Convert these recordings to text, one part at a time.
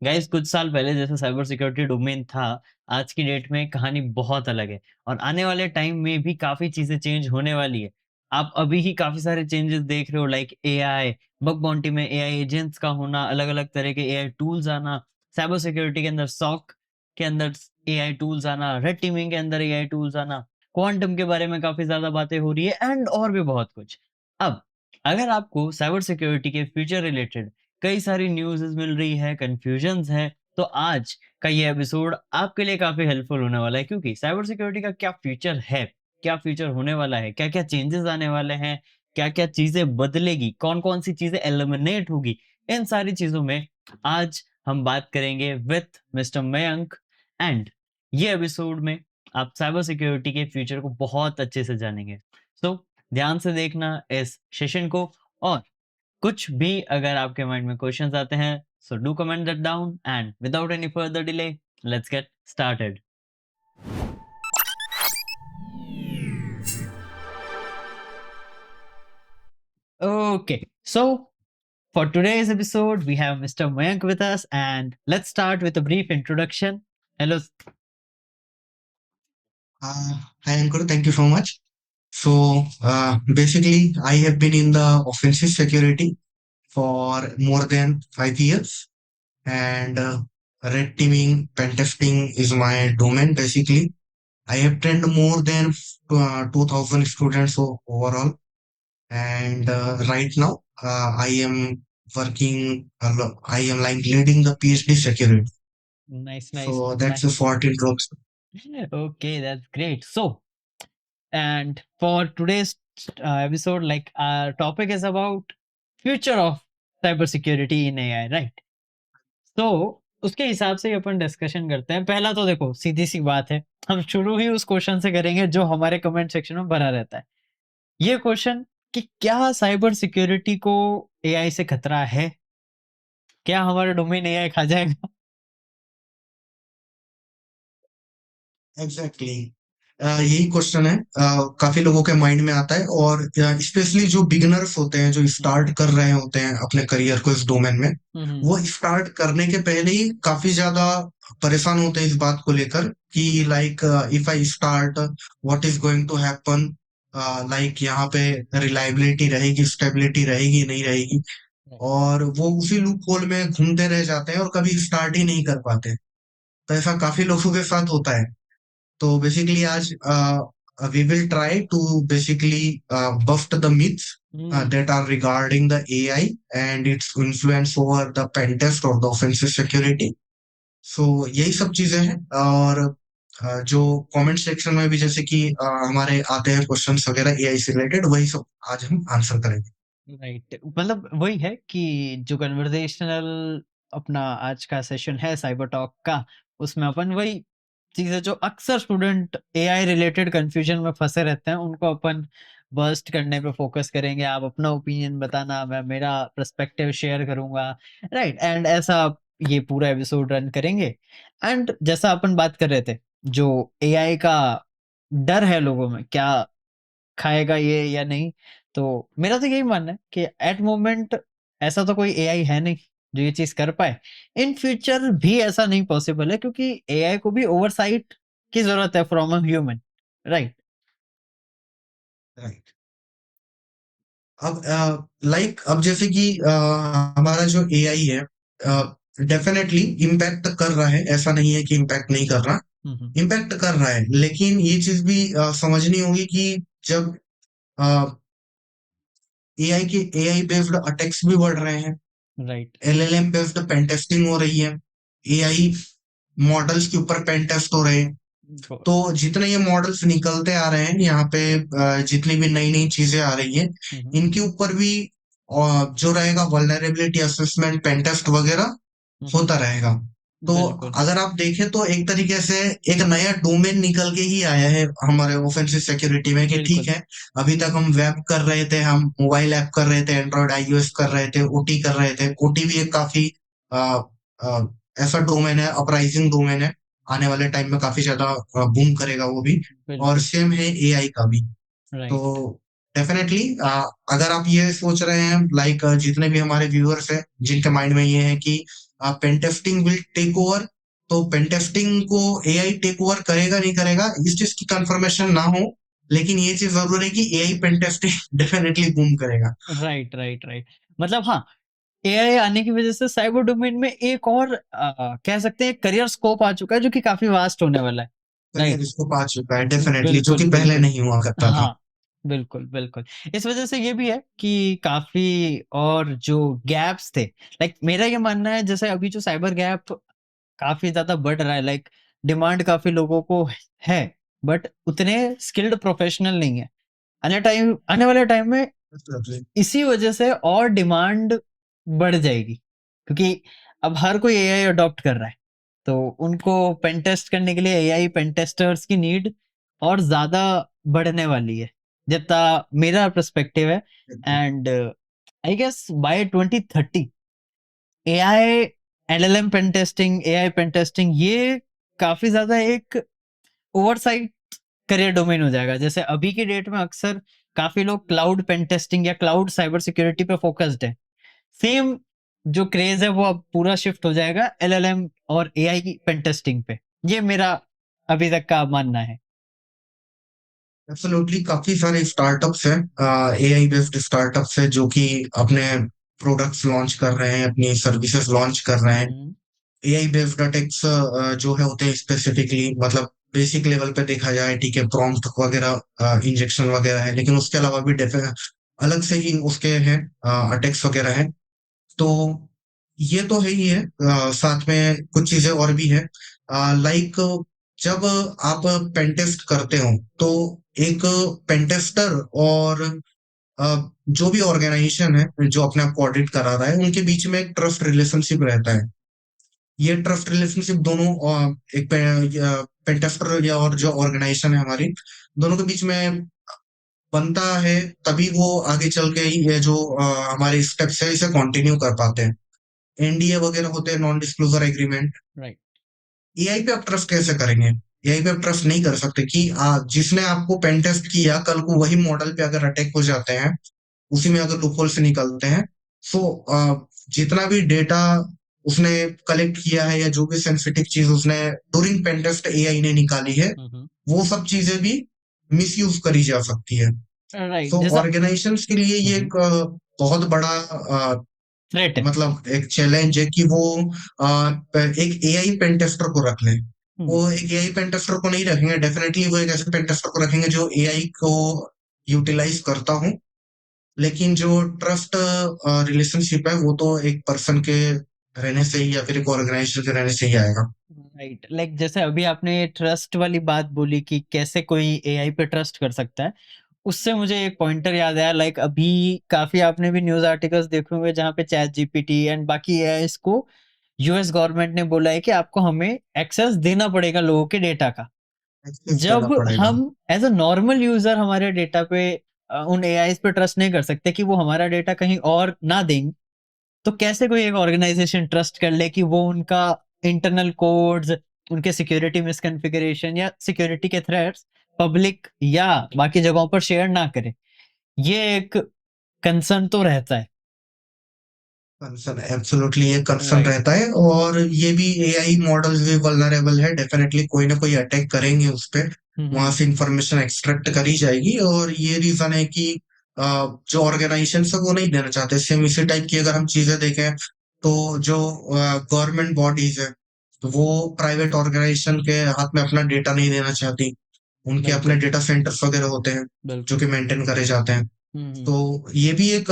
Guys कुछ साल पहले जैसे साइबर सिक्योरिटी डोमेन था, आज की डेट में कहानी बहुत अलग है और आने वाले टाइम में भी काफ़ी चीज़ें चेंज होने वाली है। आप अभी ही काफ़ी सारे चेंजेस देख रहे हो लाइक एआई, बग बाउंटी में एआई एजेंट्स का होना, अलग-अलग तरह के एआई टूल्स आना, साइबर सिक्योरिटी के अंदर सॉक के अंदर एआई टूल्स आना, रेड टीमिंग के अंदर एआई टूल्स आना, क्वांटम के बारे में काफ़ी ज़्यादा बातें हो रही है एंड और भी बहुत कुछ। अब अगर आपको साइबर सिक्योरिटी के फ्यूचर रिलेटेड कई सारी न्यूज़ेज़ मिल रही है, कन्फ्यूजन्स हैं, तो आज का ये एपिसोड आपके लिए काफ़ी हेल्पफुल होने वाला है क्योंकि साइबर सिक्योरिटी का क्या फ्यूचर है, क्या फ्यूचर होने वाला है, क्या-क्या चेंजेज़ आने वाले हैं, क्या-क्या चीज़ें बदलेगी, कौन-कौन सी चीज़ें एलिमिनेट होगी, इन सारी चीज़ों में आज हम बात करेंगे विथ मिस्टर मयंक एंड ये एपिसोड में आप साइबर सिक्योरिटी के फ्यूचर को बहुत अच्छे से जानेंगे। सो ध्यान से देखना इस सेशन को और कुछ भी अगर आपके माइंड में क्वेश्चंस आते हैं so do comment that down and without any further delay let's get started. Okay, so for today's episode we have Mr. Mayank with us and let's start with a brief introduction. Hello. Hi, Ankur. Thank you so much. Basically, I have been in the offensive security for more than 5 years, and red teaming, pen testing is my domain. Basically, I have trained more than 2,000 students overall, and right now, I am working. I am like leading the PhD security. Nice, So that's a nice. short introduction. Okay, that's great. So and for today's episode, like our topic is about future of cyber security in AI, right? तो उसके हिसाब से ही अपन discussion करते हैं। पहला तो देखो सीधी-सी बात है, हम शुरू ही उस क्वेश्चन से करेंगे जो हमारे कमेंट सेक्शन में भरा रहता है। ये क्वेश्चन कि क्या साइबर सिक्योरिटी को एआई से खतरा है? क्या हमारा डोमेन एआई खा जाएगा? एग्जैक्टली यही क्वेश्चन है। काफी लोगों के माइंड में आता है, और स्पेशली जो बिगिनर्स होते हैं, जो हुँ, स्टार्ट कर रहे होते हैं अपने करियर को इस डोमेन में, हुँ, हुँ, वो स्टार्ट करने के पहले ही काफी ज्यादा परेशान होते हैं इस बात को लेकर कि like if I start, what is going to happen. Like यहाँ पे रिलायबिलिटी रहेगी, स्टेबिलिटी रहेगी, नहीं रहेगी। राइट, और वो उसी लूप होल में घूमते रह जाते हैं और कभी स्टार्ट ही नहीं कर पाते। तो ऐसा काफी लोगों के साथ होता है। तो बेसिकली आज we will try to basically bust the myths hmm, that are regarding the AI and its influence over the pen test or the offensive security. So यही सब चीजें हैं। और जो कमेंट सेक्शन में भी जैसे कि हमारे आते हैं क्वेश्चंस वगैरह एआई से रिलेटेड, वही सब आज हम आंसर करेंगे। राइट मतलब वही है कि जो कन्वर्सेशनल अपना आज का सेशन है साइबर टॉक का, उसमें अपन वही चीज़ें जो अक्सर स्टूडेंट एआई रिलेटेड कन्फ्यूजन में फँसे रहते हैं, उनको अपन बर्स्ट करने पे फ़ोकस करेंगे। आप अपना ओपिनियन बताना, मैं मेरा पर्सपेक्टिव शेयर करूँगा, राइट? एंड ऐसा ये पूरा एपिसोड रन करेंगे। एंड जैसा अपन बात कर रहे थे, जो एआई का डर है लोगों में, क्या खाएगा ये या नहीं? तो मेरा तो यही मानना है कि एट मोमेंट ऐसा तो कोई एआई है नहीं, जो ये चीज़ कर पाए। इन फ्यूचर भी ऐसा नहीं पॉसिबल है क्योंकि एआई को भी ओवरसाइट की ज़रूरत है from a human, right? Right. अब लाइक अब जैसे कि हमारा जो एआई है डेफिनेटली इम्पैक्ट कर रहा है, ऐसा नहीं है कि इम्पैक्ट नहीं कर रहा। हुँ, हुँ। इम्पैक्ट कर रहा है, लेकिन ये चीज भी समझनी होगी कि जब एआई के एआई बेस्ड अटैक्स भी बढ़ रहे हैं, right. LLM based pen testing हो रही है, एआई मॉडल्स के ऊपर पेन टेस्ट हो रहे हैं। गो तो जितने ये मॉडल्स निकलते आ रहे हैं यहाँ पे, जितनी भी नई नई चीजें आ रही हैं, हुँ, हुँ। इनके ऊपर भी जो रहेगा वल्नरेबिलिटी असेसमेंट, पेन टेस्ट वगैरह हुँ, हुँ। होता रहेगा। तो बिल्कुल, अगर आप देखें तो एक तरीके से एक नया डोमेन निकल के ही आया है हमारे ऑफेंसिव सिक्योरिटी में, कि ठीक बिल्कुल। है, अभी तक हम वेब कर रहे थे, हम मोबाइल ऐप कर रहे थे, एंड्रॉइड आईओएस कर रहे थे, ओटी कर रहे थे। ओटी भी एक काफी अ, अ, ऐसा डोमेन है, अपराइजिंग डोमेन है। आने वाले टाइम में काफी ज्यादा बूम करेगा वो भी। और बिल्कुल, सेम है एआई का भी। तो राइट। डेफिनेटली अगर आप ये सोच रहे हैं लाइक जितने भी हमारे व्यूअर्स हैं जिनके माइंड में ये है कि pen testing will take over, तो पेन टेस्टिंग को एआई टेक ओवर करेगा नहीं करेगा इस चीज की कंफर्मेशन ना हो, लेकिन ये चीज जरूर है कि AI pen testing definitely boom करेगा। Right, right, right. मतलब हाँ, एआई आने की वजह से साइबर डोमेन में एक और कह सकते हैं करियर स्कोप आ चुका है जो कि काफ़ी वास्ट होने वाला है। Career right. इसको पा चुका है डेफिनेटली, जो बिल्कुल, कि पहले बिल्कुल। नहीं हुआ करता था। हाँ, बिल्कुल, बिल्कुल। इस वजह से ये भी है कि काफ़ी और जो गैप्स थे, लाइक मेरा ये मानना है जैसे अभी जो साइबर गैप काफ़ी ज़्यादा बढ़ रहा है, लाइक डिमांड काफ़ी लोगों को है, बट उतने स्किल्ड प्रोफेशनल नहीं है। आने वाले टाइम में Definitely. इसी वजह से और डिमांड बढ़ जाएगी, क्योंकि अब हर कोई एआई अडॉप्ट कर रहा है, तो उनको पेन टेस्ट करने के लिए एआई पेन टेस्टर्स की नीड और ज़्यादा बढ़ने वाली है, जितना मेरा पर्सपेक्टिव है। And I guess by 2030 AI, LLM pen testing, AI pen testing ये काफ़ी ज़्यादा एक ओवरसाइट करियर डोमेन हो जाएगा। जैसे अभी की डेट में अक्सर काफ़ी लोग क्लाउड पेन टेस्टिंग या क्लाउड साइबर सिक्योरिटी पे फोकस्ड है। सेम जो क्रेज़ है वो अब पूरा शिफ्ट हो जाएगा एलएलएम और एआई की पेन टेस्टिंग पे। ये मेरा अभी तक का मानना है। एब्सोल्युटली काफी सारे स्टार्टअप्स हैं, एआई बेस्ड स्टार्टअप्स हैं जो कि अपने प्रोडक्ट्स लॉन्च कर रहे हैं, अपनी सर्विसेज लॉन्च कर रहे हैं। हुँ, एआई बेस्ड अटैक्स जो है होते हैं स्पेसिफिकली, मतलब बेसिक लेवल पे देखा जाए ठीक है, प्रॉम्प्ट वगैरह इंजेक्शन वगैरह है, लेकिन उसके अलावा भी अलग से ही उसके हैं अटैक्स वगैरह हैं। तो ये तो है ही है, साथ में कुछ चीजें और भी है, लाइक जब आप पेन टेस्ट करते हो तो एक पेन टेस्टर और जो भी ऑर्गेनाइजेशन है जो अपने आप को ऑडिट करा रहा है उनके बीच में एक ट्रस्ट रिलेशनशिप रहता है। ये ट्रस्ट रिलेशनशिप दोनों एक पेन टेस्टर या और जो ऑर्गेनाइजेशन है हमारी, दोनों के बीच में बनता है, तभी वो आगे चल के ये जो हमारे स्टेप्स है इसे कंटिन्यू कर पाते हैं। एनडीए वगैरह होते हैं, non disclosure agreement. Right. AI पे आप ट्रस्ट कैसे करेंगे? एआई पे आप ट्रस्ट नहीं कर सकते कि जिसने आपको पेन टेस्ट किया कल को वही मॉडल पे अगर अटैक हो जाते हैं, उसी में अगर लूपहोल से निकलते हैं, सो जितना भी डेटा उसने कलेक्ट किया है या जो भी सेंसिटिव चीज उसने ड्यूरिंग पेन टेस्ट एआई ने निकाली है, हुँ, हुँ। वो सब चीजें भी मिसयूज करी जा सकती है। राइट, सो जैसा ऑर्गेनाइजेशंस के लिए हुँ, ये हुँ। एक बहुत बड़ा थ्रेट है। मतलब एक चैलेंज है कि वो एक एआई पेन टेस्टर को रख लें। हुँ। वो एक एआई पेन टेस्टर को नहीं रखेंगे, डेफिनेटली वो एक ऐसे पेन टेस्टर को रखेंगे जो एआई को यूटिलाइज करता हो, लेकिन जो ट्रस्ट रिलेशनशिप है वो तो एक पर्सन के रहने से ही या फिर एक ऑर्गेनाइजेशन के रहने से ही आएगा। राइट, लाइक जैसे अभी आपने ट्रस्ट वाली बात बोली कि कैसे कोई एआई पे ट्रस्ट कर सकता है, उससे मुझे एक पॉइंटर याद आया। लाइक अभी काफ़ी आपने भी न्यूज़ आर्टिकल्स देखे होंगे जहाँ पे चैट जीपीटी एंड बाकी एआईज़ को यूएस गवर्नमेंट ने बोला है कि आपको हमें एक्सेस देना पड़ेगा लोगों के डेटा का। एक्सेस देना जब पड़ेगा। हम एज़ अ नॉर्मल यूज़र हमारे डेटा पे उन एआईज़ पे ट्रस्ट नहीं कर सकते कि वो हमारा डेटा कहीं और ना दें, तो कैसे कोई एक ऑर्गेनाइज़ेशन ट्रस्ट कर ले कि वो उनका इंटरनल कोड्स, उनके सिक्योरिटी मिसकॉन्फ़िगरेशन या सिक्योरिटी के थ्रेट्स पब्लिक या बाकी जगहों पर शेयर ना करे? ये एक कंसर्न तो रहता है। कंसर्न एब्सोल्युटली ये कंसर्न राइट। रहता है, और ये भी एआई मॉडल्स भी वल्नरेबल है, डेफिनेटली कोई ना कोई अटैक करेंगे उस पे, हुँ, वहां हुँ। से इंफॉर्मेशन एक्सट्रैक्ट करी जाएगी, और ये रीजन है कि जो ऑर्गेनाइजेशन है वो नहीं देना चाहते। सेम इसी टाइप की अगर हम चीजें देखें तो जो गवर्नमेंट बॉडीज है, तो वो प्राइवेट ऑर्गेनाइजेशन के हाथ में अपना डेटा नहीं देना चाहती। उनके अपने बिल्कुल, डेटा सेंटर्स वगैरह होते हैं जो बिल्कुल। कि मेंटेन करे जाते हैं। हुँ, हुँ। तो ये भी एक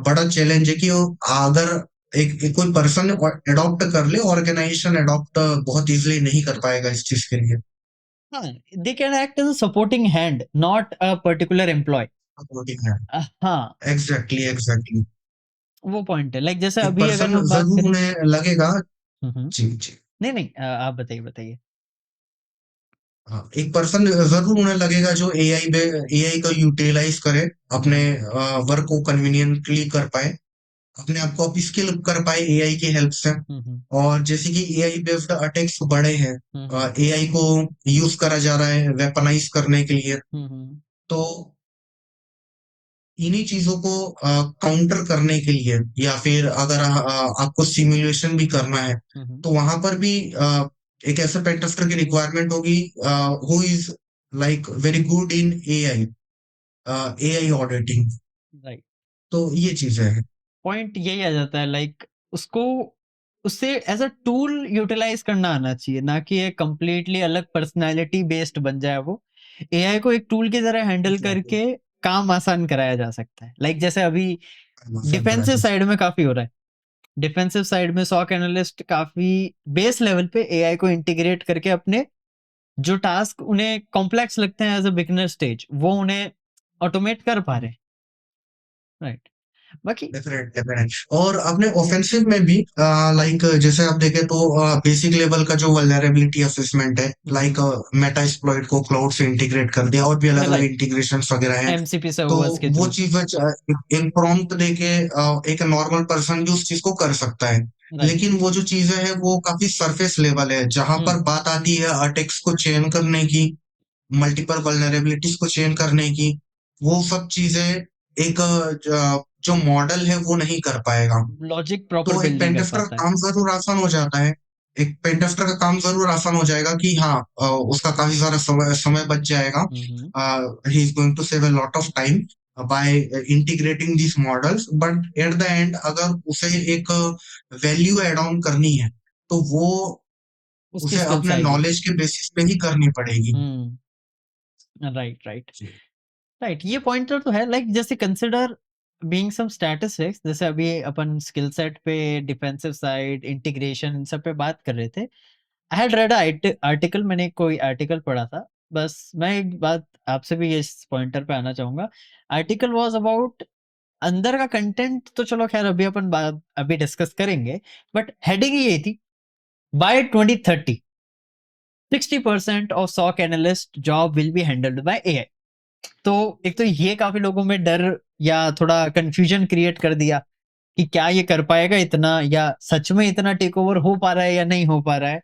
बड़ा चैलेंज है कि अगर एक कोई पर्सन अडॉप्ट कर ले, ऑर्गेनाइजेशन अडॉप्ट बहुत इजीली नहीं कर पाएगा इस चीज के लिए। हाँ, they can act as a supporting hand, not a particular employee. Supporting है। हाँ, एग्जैक्टली एग्जैक्टली। वो पॉइंट है। लाइक जैसे एक अभी अगर पर्सन हम बात जरूर करें। उन्हें लगेगा। हुँ, हुँ। जी जी। नहीं, नहीं, आप बताइए, बताइए। हाँ, एक पर्सन जरूर उन्हें लगेगा जो एआई का यूटिलाइज करे, हुँ, अपने हुँ। वर्क को कन्वीनियंटली कर पाए, अपने आप को अपस्किल कर पाए एआई की हेल्प से। हुँ, हुँ। और जैसे कि एआई बेस्ड अटैक्स बढ़े हैं, हुँ, हुँ। एआई को यूज करा जा रहा है वेपनाइज करने के लिए, हुँ, हुँ। तो इन्हीं चीजों को काउंटर करने के लिए, या फिर अगर आपको सिमुलेशन भी करना है, हुँ, हुँ। तो वहां पर भी एक ऐसा पेन टेस्टर की रिक्वायरमेंट होगी who is like very good in AI, AI auditing. Right. तो ये चीजें हैं। पॉइंट यही आ जाता है लाइक उसको उससे एज़ अ टूल यूटिलाइज़ करना आना चाहिए, ना कि एक कंप्लीटली अलग पर्सनैलिटी बेस्ड बन जाए वो। एआई को एक टूल की तरह हैंडल एग्जैक्टली। करके काम आसान कराया जा सकता है। लाइक जैसे अभी आसान करा डिफेंसिव जा साइड में काफ़ी हो रहा है। डिफेंसिव साइड में सॉक एनालिस्ट काफ़ी बेस लेवल पे एआई को इंटीग्रेट करके अपने जो टास्क उन्हें कॉम्प्लेक्स लगते हैं एज़ अ बिगिनर स्टेज, वो उन्हें ऑटोमेट कर पा सकता। रहे हैं। राइट। बाकी डेफिनेट डेफिनेट। और अपने ऑफेंसिव में भी लाइक जैसे आप देखें तो बेसिक लेवल का जो वल्नरेबिलिटी असेसमेंट है, हुँ, लाइक हुँ। मेटा एक्सप्लॉइट को क्लाउड से इंटीग्रेट कर दिया, और भी अलग अलग राइट। इंटीग्रेशन वगैरह हैं। एमसीपी तो सर्वर्स के वो थ्रू। चीज एक प्रॉम्प्ट देके एक नॉर्मल पर्सन भी उस चीज को कर सकता है। राइट। लेकिन वो जो चीजें हैं वो काफी सरफेस लेवल है, जहां हुँ, पर बात आती है अटैक्स को चेन करने की, मल्टीपल वल्नरेबिलिटीज को चेन करने की, वो सब चीजें एक जो मॉडल है वो नहीं कर पाएगा। लॉजिक प्रॉपर तो एक बिल्ड नहीं पेन कर टेस्टर का पाता है। काम जरूर आसान हो जाता है। एक पेन टेस्टर का काम जरूर आसान हो जाएगा कि हाँ, उसका काफी सारा समय समय बच जाएगा। हुँ, हुँ। He is going to save a lot of time by integrating this models, but at the end अगर उसे एक वैल्यू एड ऑन करनी है, तो वो उसकी उसे स्किल्स अपने आएगी। नॉलेज के बेसिस पे ही करनी पड़ेगी। हुँ। Right, right. जी। राइट, ये पॉइंटर तो है लाइक जैसे कंसिडर बीइंग सम स्टैटिस्टिक्स जैसे अभी अपन स्किल सेट पे डिफेंसिव साइड, इंटीग्रेशन इन सब पे बात कर रहे थे। I had read a article मैंने कोई आर्टिकल पढ़ा था। बस मैं एक बात आपसे भी इस पॉइंटर पे आना चाहूँगा। आर्टिकल वाज़ अबाउट अंदर का कंटेंट तो चलो ख़ैर अभी अपन बात अभी डिस्कस करेंगे। बट हेडिंग ये थी by 2030 60% of SOC analyst job will be handled by AI. तो एक तो ये काफ़ी लोगों में डर या थोड़ा कन्फ्यूजन क्रिएट कर दिया कि क्या ये कर पाएगा इतना या सच में इतना टेक ओवर हो पा रहा है या नहीं हो पा रहा है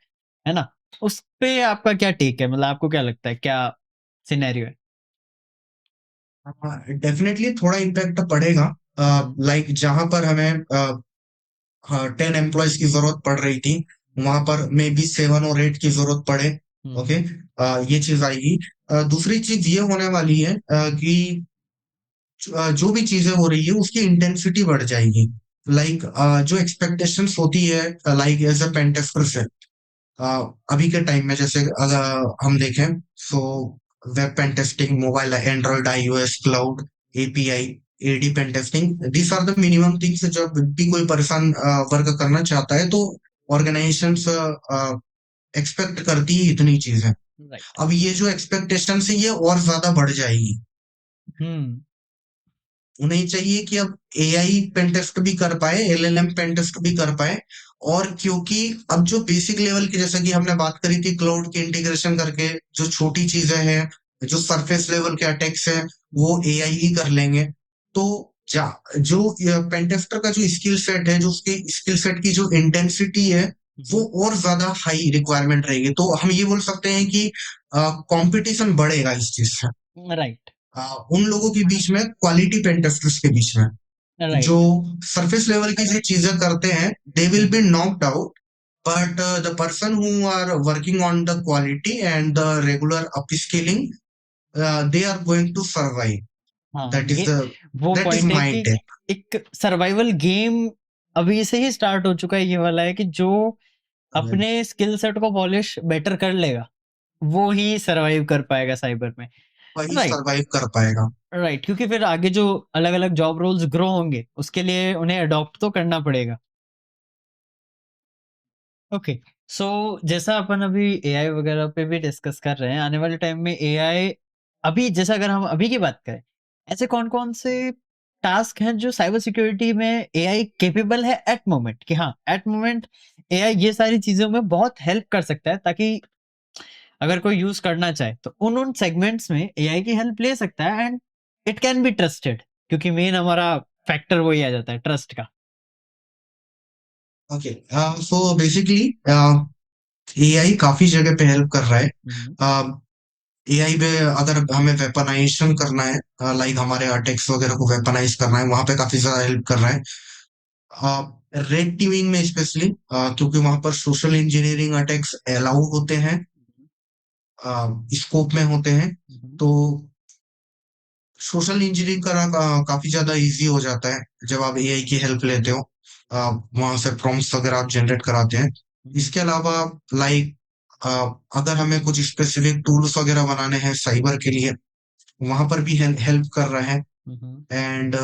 ना? उस पे आपका क्या टेक है? मतलब आपको क्या लगता है क्या सिनेरियो है? डेफिनेटली थोड़ा इम्पैक्ट पड़ेगा। हुँ, हुँ। लाइक जहां पर हमें 10 एम्प्लॉयज की जरूरत पड़ रही थी, वहां पर मे बी 7 और 8 की जरूरत पड़े। हुँ, ओके। हुँ। ये चीज आएगी। दूसरी चीज ये होने वाली है कि जो भी चीजें हो रही है उसकी इंटेंसिटी बढ़ जाएगी। लाइक जो एक्सपेक्टेशंस होती है, like as a pen tester से, अभी के टाइम में जैसे अगर हम देखें, so web pen testing, mobile, Android, iOS, cloud, API, AD pen testing, these are the minimum things. जब भी कोई पर्सन वर्क करना चाहता है, तो ऑर्गेनाइजेशंस एक्सपेक्ट करती है इतनी चीजें। राइट। अब ये जो एक्सपेक्टेशन है ये और ज्यादा बढ़ जाएगी। हुँ, उन्हें चाहिए कि अब एआई पेन टेस्ट भी कर पाए, एलएलएम पेन टेस्ट भी कर पाए। और क्योंकि अब जो बेसिक लेवल की, जैसा कि हमने बात करी थी क्लाउड की इंटीग्रेशन करके, जो छोटी चीजें हैं, जो सरफेस लेवल के अटैक्स हैं, वो एआई ही कर लेंगे। तो जो पेन टेस्टर का जो स्किल सेट है, जो उसके स्किल सेट की जो इंटेंसिटी है, हुँ, वो हुँ। और ज्यादा हाई रिक्वायरमेंट रहेगी। तो हम ये बोल सकते हैं कि कंपटीशन बढ़ेगा इस चीज से, राइट, उन लोगों के बीच में, क्वालिटी पेन टेस्टर्स के बीच में, जो राइट। सरफेस लेवल की जो चीजें करते हैं, they hmm, will be hmm. Knocked out. But the person who are working on the quality and the regular upskilling, they are going to survive. हाँ, that is ये द वो that is point है my कि take. एक survival game अभी से ही start हो चुका है ये वाला है कि जो अपने स्किल सेट को पॉलिश बेटर कर लेगा, वो ही सर्वाइव कर पाएगा साइबर में। वही राइट, सर्वाइव कर पाएगा। राइट क्योंकि फिर आगे जो अलग-अलग जॉब रोल्स ग्रो होंगे, उसके लिए उन्हें अडॉप्ट तो करना पड़ेगा। ओके, सो जैसा अपन अभी एआई वगैरह पे भी डिस्कस कर रहे हैं, आने वाले टाइम में एआई अभी जैसे अगर हम अभी की बात करें, ऐसे कौन-कौन से टास्क हैं जो साइबर सिक्योरिटी में एआई कैपेबल है एट मोमेंट कि हाँ, एट मोमेंट एआई ये सारी चीज़ों में बहुत हेल्प कर सकता है ताकि अगर कोई यूज़ करना चाहे, तो उन सेगमेंट्स में एआई की हेल्प ले सकता है and it can be trusted क्योंकि मेन हमारा फैक्टर वही आ जाता है ट्रस्ट का। ओके। सो बेसिकली एआई काफी जगह पे हेल्प कर रहा है। हुँ, हुँ। एआई पे अगर हमें वेपनाइजेशन करना है, लाइक हमारे अटैक्स वगैरह को वेपनाइज करना है, वहां पे काफी ज्यादा हेल्प कर रहा है। रेड टीमिंग में स्पेशली, क्योंकि वहां पर सोशल इंजीनियरिंग अटैक्स अलाउ होते हैं, स्कोप में होते हैं। हुँ, तो सोशल इंजीनियरिंग करना काफी ज्यादा इजी हो जाता है जब आप एआई की हेल्प लेते हो, वहां से प्रॉम्प्ट्स वगैरह आप जनरेट कराते हैं। हुँ, इसके अलावा लाइक अगर हमें कुछ स्पेसिफिक टूल्स वगैरह बनाने हैं साइबर के लिए, वहां पर भी हेल्प कर रहा है। Hmm, hmm, and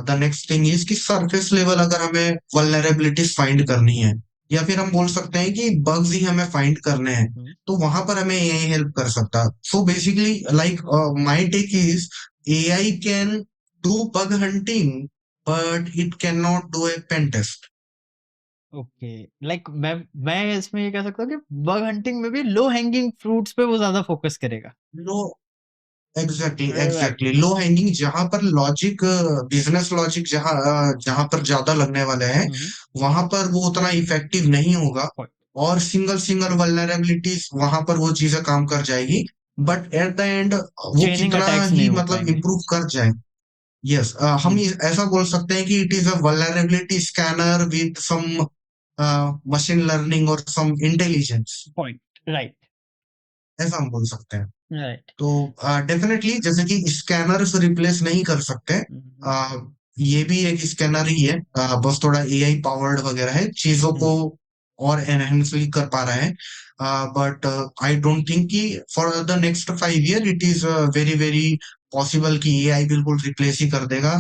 the next thing is कि सरफेस लेवल अगर हमें वल्नरेबिलिटीज फाइंड करनी है, या फिर हम बोल सकते हैं कि बग्स ही हमें फाइंड करने हैं, हुँ। तो वहां पर हमें एआई हेल्प कर सकता है। So basically like my take is AI can do bug hunting, but it can not do a pen test. Okay, like मैं इसमें ये कह सकता हूँ कि बग हंटिंग में भी लो हैंगिंग फ्रूट्स पे वो ज़्यादा फ़ोकस करेगा। Low, exactly right. Exactly, low hanging जहां पर लॉजिक, बिजनेस लॉजिक जहां पर ज्यादा लगने वाले हैं, हुँ, हुँ, वहां पर वो उतना इफेक्टिव नहीं होगा। पॉइंट। और सिंगल सिंगल वल्नरेबिलिटीज वहां पर वो चीजें काम कर जाएगी, बट एट द एंड वो चेनिंग कितना अटैक्स नहीं ही हो मतलब पाएँगे। इम्प्रूव कर जाए। यस, हम जी, ऐसा बोल सकते हैं कि it is a vulnerability scanner with some machine learning और सम इंटेलिजेंस, पॉइंट, राइट, ऐसा हम बोल सकते हैं। राइट। तो डेफिनेटली जैसे कि स्कैनर से रिप्लेस नहीं कर सकते, हुँ, हुँ, आ, ये भी एक स्कैनर ही है, बस थोड़ा एआई पावर्ड वगैरह है, चीजों हुँ, को और एनहेंसली कर पा रहा है। बट आई डोंट थिंक कि for the next 5 year it is very very possible कि एआई बिल्कुल रिप्लेस ही कर देगा।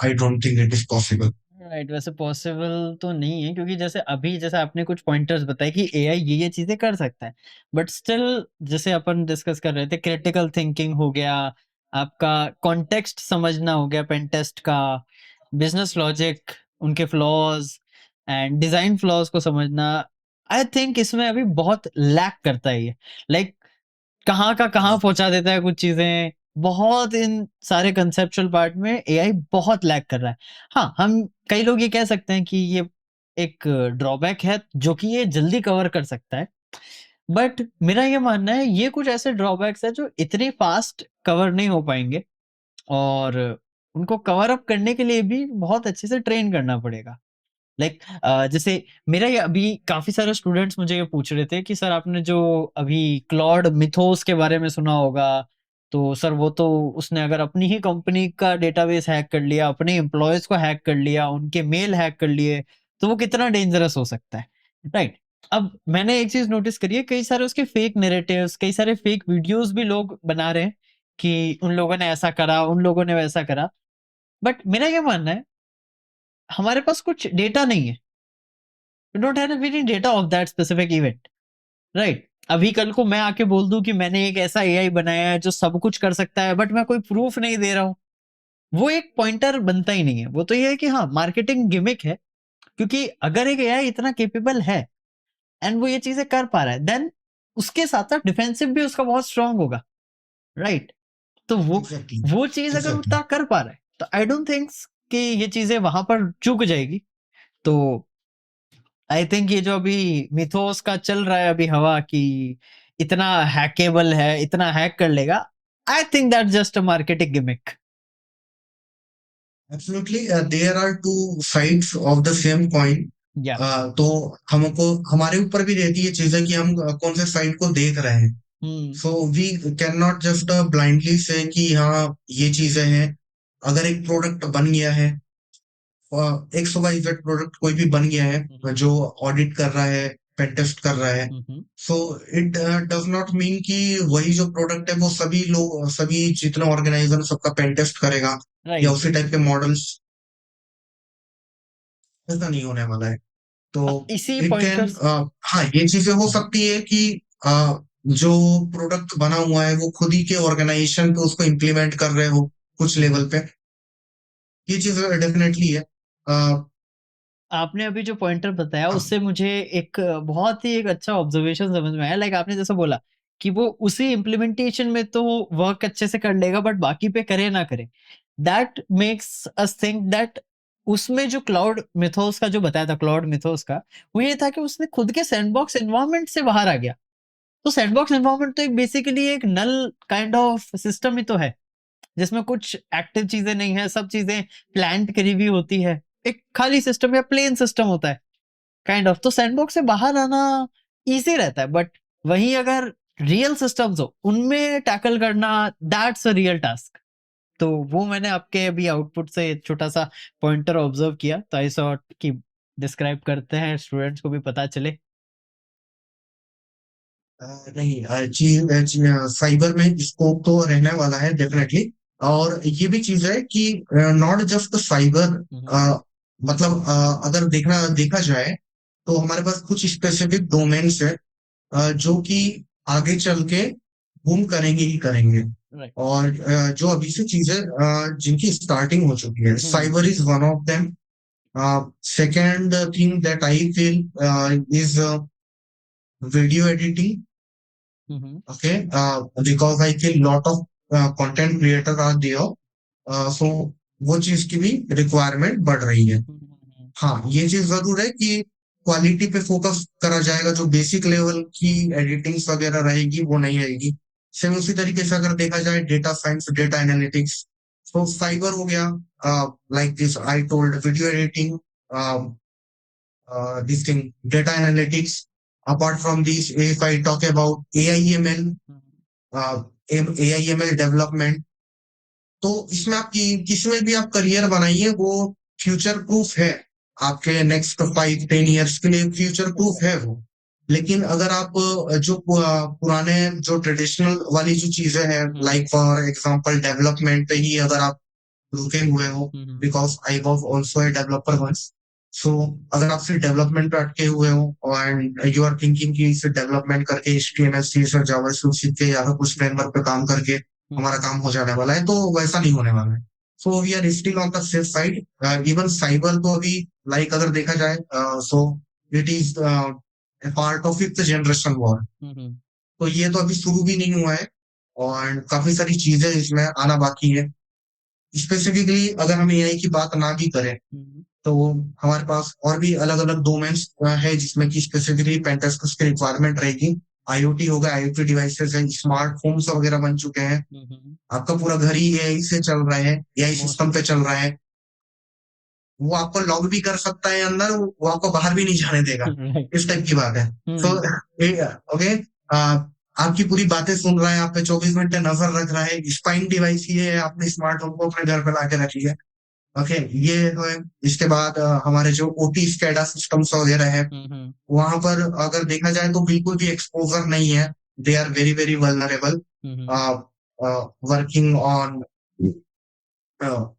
I don't think it is possible. Right, वैसे पॉसिबल तो नहीं है क्योंकि जैसे आपने कुछ पॉइंटर्स बताए कि एआई ये चीज़ें कर सकता है। बट स्टिल जैसे अपन डिस्कस कर रहे थे क्रिटिकल थिंकिंग हो गया, आपका कॉन्टेक्स्ट समझना हो गया पेन टेस्ट का, बिज़नेस लॉजिक, उनके फ्लॉज़ एंड डिज़ाइन फ्लॉज़ को समझना, आई थिंक इसमें अभी बहुत लैक करता है ये। लाइक कहाँ का कहाँ पहुँचा देता है कुछ चीज़ें, बहुत इन सारे कंसेप्चुअल पार्ट में एआई बहुत लैग कर रहा है। हाँ, हम कई लोग ये कह सकते हैं कि ये एक ड्रॉबैक है, जो कि ये जल्दी कवर कर सकता है। बट मेरा ये मानना है ये कुछ ऐसे ड्रॉबैक्स हैं जो इतनी फास्ट कवर नहीं हो पाएँगे और उनको कवर अप करने के लिए भी बहुत अच्छे से ट्रेन करना पड़ेगा। लाइक जैसे मेरा ये अभी काफ़ी सारे स्टूडेंट्स मुझे ये पूछ रहे थे कि सर आपने जो अभी क्लॉड मिथोस के बारे में सुना होगा, तो सर वो तो उसने अगर अपनी ही कंपनी का डेटाबेस हैक कर लिया, अपने एम्प्लॉइज़ को हैक कर लिया, उनके मेल हैक कर लिए, तो वो कितना डेंजरस हो सकता है, राइट? अब मैंने एक चीज़ नोटिस करी है, कई सारे उसके फेक नैरेटिव्स, कई सारे फेक वीडियोज़ भी लोग बना रहे हैं कि उन लोगों ने ऐसा करा, उन लोगों ने वैसा करा। बट मेरा ये मानना है, हमारे पास कुछ डेटा नहीं है। We don't have any data of that specific event, right? अभी कल को मैं आके बोल दूं कि मैंने एक ऐसा एआई बनाया है जो सब कुछ कर सकता है बट मैं कोई प्रूफ नहीं दे रहा हूं, वो एक पॉइंटर बनता ही नहीं है। वो तो ये है कि हाँ मार्केटिंग गिमिक है, क्योंकि अगर एक एआई इतना केपेबल है एंड वो ये चीजें कर पा रहा है, देन उसके साथ साथ डिफेंसिव भी उसका बहुत स्ट्रांग होगा, राइट? तो एग्जैक्टली वो चीज अगर वो एग्जैक्टली। इतना कर पा रहा है तो आई डोंट थिंक कि ये चीजें वहां पर चूक जाएगी। तो आई थिंक ये जो अभी मिथोस का चल रहा है अभी हवा की, इतना हैकेबल है, इतना हैक कर लेगा, I think that just a marketing gimmick. Absolutely, there are two sides of the same coin. या तो हमको हमारे ऊपर भी रहती है चीजें कि हम कौन से साइड को देख रहे हैं। Hmm, so we can not just blindly say कि हाँ ये चीजें हैं। अगर एक प्रोडक्ट बन गया है, एक्स वाई जेड प्रोडक्ट कोई भी बन गया है जो ऑडिट कर रहा है, पेन टेस्ट कर रहा है, so it does not mean कि वही जो प्रोडक्ट है वो सभी लोग, सभी जितने ऑर्गेनाइजर सबका पेन टेस्ट करेगा, या राइट। उसी टाइप के मॉडल्स। ऐसा नहीं होने वाला है। तो अब इसी इट कैन, पॉइंटर्स। हाँ ये चीजें हो सकती है कि जो प्रोडक्ट बना हुआ है वो खुद ही के ऑर्गेनाइजेशन पे उसको इम्प्लीमेंट कर रहे हो कुछ लेवल पे, ये चीज डेफिनेटली है। आपने अभी जो पॉइंटर बताया हाँ, उससे मुझे एक बहुत ही एक अच्छा ऑब्जर्वेशन समझ में आया। लाइक आपने जैसे बोला कि वो उसी इम्प्लीमेंटेशन में तो वर्क अच्छे से कर लेगा बट बाकी पे करे ना करे, that makes us think that उसमें जो क्लाउड मिथोस का जो बताया था, क्लाउड मिथोस का, वो ये था कि उसने खुद के सैंडबॉक्स एनवायरनमेंट से बाहर आ गया। तो सैंडबॉक्स एनवायरनमेंट तो एक बेसिकली एक नल काइंड ऑफ सिस्टम ही तो है, जिसमें कुछ एक्टिव चीजें नहीं है, सब चीजें प्लांट करी हुई होती है, एक खाली सिस्टम या प्लेन सिस्टम होता है काइंड ऑफ। तो सैंडबॉक्स से बाहर आना इजी रहता है, बट वहीं अगर रियल सिस्टम्स हो उनमें टैकल करना, दैट्स अ रियल टास्क। तो वो मैंने आपके अभी आउटपुट से छोटा सा पॉइंटर ऑब्जर्व किया, तो आई सॉट कि डिस्क्राइब करते हैं, स्टूडेंट्स को भी पता चले। नहीं, साइबर में स्कोप तो रहने वाला है डेफिनेटली। और ये भी चीज है कि नॉट जस्ट साइबर, हम्म, मतलब अगर देखा जाए तो हमारे पास कुछ स्पेसिफिक डोमेन्स है जो कि आगे चल के बूम करेंगे ही करेंगे। राइट। और जो अभी से चीजें जिनकी स्टार्टिंग हो चुकी है, cyber is one of them. Second thing that I feel is video editing. Hmm, Okay, because I feel lot of content creator are there, so वो चीज की भी रिक्वायरमेंट बढ़ रही है। हाँ, ये चीज जरूर है कि क्वालिटी पे फोकस करा जाएगा, जो बेसिक लेवल की एडिटिंग्स वगैरह रहेगी वो नहीं रहेगी। सेम उसी तरीके से अगर देखा जाए डेटा साइंस, डेटा एनालिटिक्स, तो साइबर हो गया, like this I told video editing, this thing, data analytics. Apart from this, if I talk about AIML, AIML development, तो इसमें आप किसी में भी आप करियर बनाइए, वो फ्यूचर प्रूफ है। आपके नेक्स्ट 5-10 ईयर्स के लिए फ्यूचर प्रूफ है वो। लेकिन अगर आप जो पुराने जो ट्रेडिशनल वाली जो चीजें हैं, लाइक फॉर एग्जांपल डेवलपमेंट पे ही अगर आप रुके हुए हो, because I was also a developer once. So अगर आप सिर्फ डेवलपमेंट पे अटके हुए हो एंड यू आर थिंकिंग कि सिर्फ डेवलपमेंट करके HTML CSS और जावास्क्रिप्ट सीख के या फिर कुछ फ्रेमवर्क पे काम करके हमारा काम हो जाने वाला है, तो वैसा नहीं होने वाला है। So we are still on the safe side. Even cyber तो अभी, लाइक अगर देखा जाए, so it is part of fifth generation war. तो ये तो अभी शुरू भी नहीं हुआ है और काफी सारी चीजें इसमें आना बाकी है। स्पेसिफिकली अगर हम AI की बात ना भी करें, तो हमारे पास और भी अलग अलग डोमेन्स है जिसमें कि स्पेसिफिकली पेंटेस्टर्स की रिक्वायरमेंट रहेगी। IoT हो गया, IoT डिवाइसेस हैं, स्मार्ट होम्स वगैरह बन चुके हैं। आपका पूरा घर ही AI से चल रहा है, AI सिस्टम पे चल रहा है। वो आपको लॉग भी कर सकता है अंदर, वो आपको बाहर भी नहीं जाने देगा। इस टाइप की बात है। तो ओके, आपकी पूरी बातें सुन रहा है, आप पे 24 घंटे नजर रख रहा है। स्पाइन डिवाइस ये है, आपने स्मार्ट होम को अपने घर पे लाके रखी है। ओके, ये है। इसके बाद हमारे जो OT स्केडा सिस्टम्स वगैरह है, वहां पर अगर देखा जाए तो बिल्कुल भी एक्सपोजर नहीं है। They are very very vulnerable, working on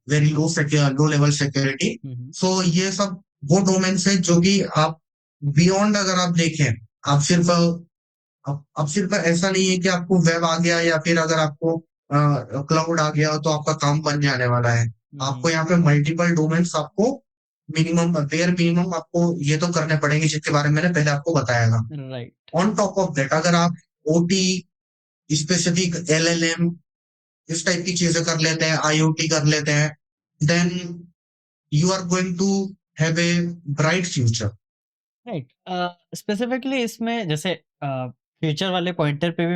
very low level security. So ये सब वो डोमेन्स है जो कि आप बियॉन्ड अगर आप देखें, आप सिर्फ अब सिर्फ ऐसा नहीं है कि आपको वेब आ गया या फिर अगर आपको क्लाउड आ गया तो आपका काम बन जाने वाला है। आपको यहाँ पे मल्टीपल डोमेन्स, आपको मिनिमम बेयर मिनिमम आपको ये तो करने पड़ेंगे जिसके बारे में मैंने पहले आपको बताया था। Right. On top of that, अगर आप OT स्पेसिफिक LLM इस टाइप की चीजें कर लेते हैं, IoT कर लेते हैं, then you are going to have a bright future. Right. Specifically इसमें जैसे फ्यूचर वाले पॉइंटर पे भी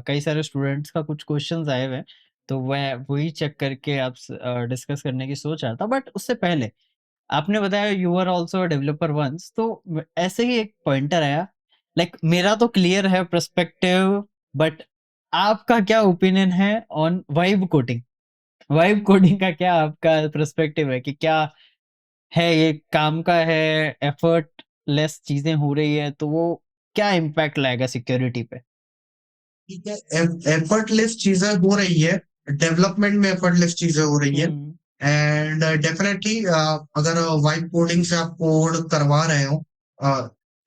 कई सारे स्टूडेंट्स का कुछ क्वेश्चंस आए हुए हैं, तो मैं वही चेक करके आप डिस्कस करने की सोच रहा था। बट उससे पहले आपने बताया you are also developer once, तो ऐसे ही एक पॉइंटर आया। लाइक मेरा तो क्लियर है पर्सपेक्टिव, बट आपका क्या ओपिनियन है on vibe coding? Vibe coding का क्या आपका पर्सपेक्टिव है कि क्या है, ये काम का है, एफर्ट लेस चीजें हो रही है, तो वो क्या इम्पैक्ट लाएगा सिक्योरिटी पे? ठीक है, एफर्टलेस चीजें हो रही है, डेवलपमेंट में एफर्टलेस चीजें हो रही है। एंड डेफिनेटली अगर वाइब कोडिंग से आप कोड करवा रहे हो,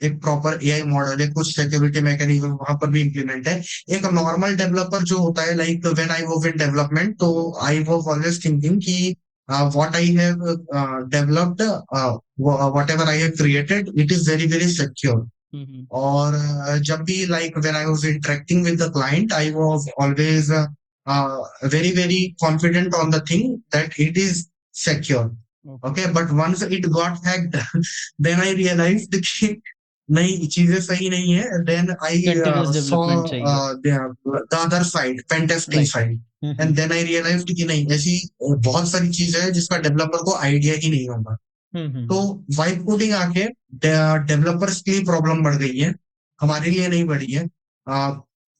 एक प्रॉपर AI मॉडल है, कुछ सिक्योरिटी मैकेनिज्म वहां पर भी इम्प्लीमेंट है। एक नॉर्मल डेवलपर जो होता है, like when I was in development, तो आई वाज ऑलवेज थिंकिंग कि what I have developed, whatever I have created, it is very very secure. और जब भी like when I was interacting with the client, I was always very very confident on the thing that it is secure. Okay, but once it got hacked, then I realized कि नहीं, चीजें सही नहीं है, then I continuous saw development चाहिए। The other side, pen testing right. Side, hmm, and hmm. Then I realised कि नहीं, ऐसी बहुत सारी चीजें हैं जिसका डेवलपर को आइडिया ही नहीं होगा। हुँ, हुँ, तो हुँ। वाइब कोडिंग आके डेवलपर्स के लिए प्रॉब्लम बढ़ गई है, हमारे लिए नहीं बढ़ी है।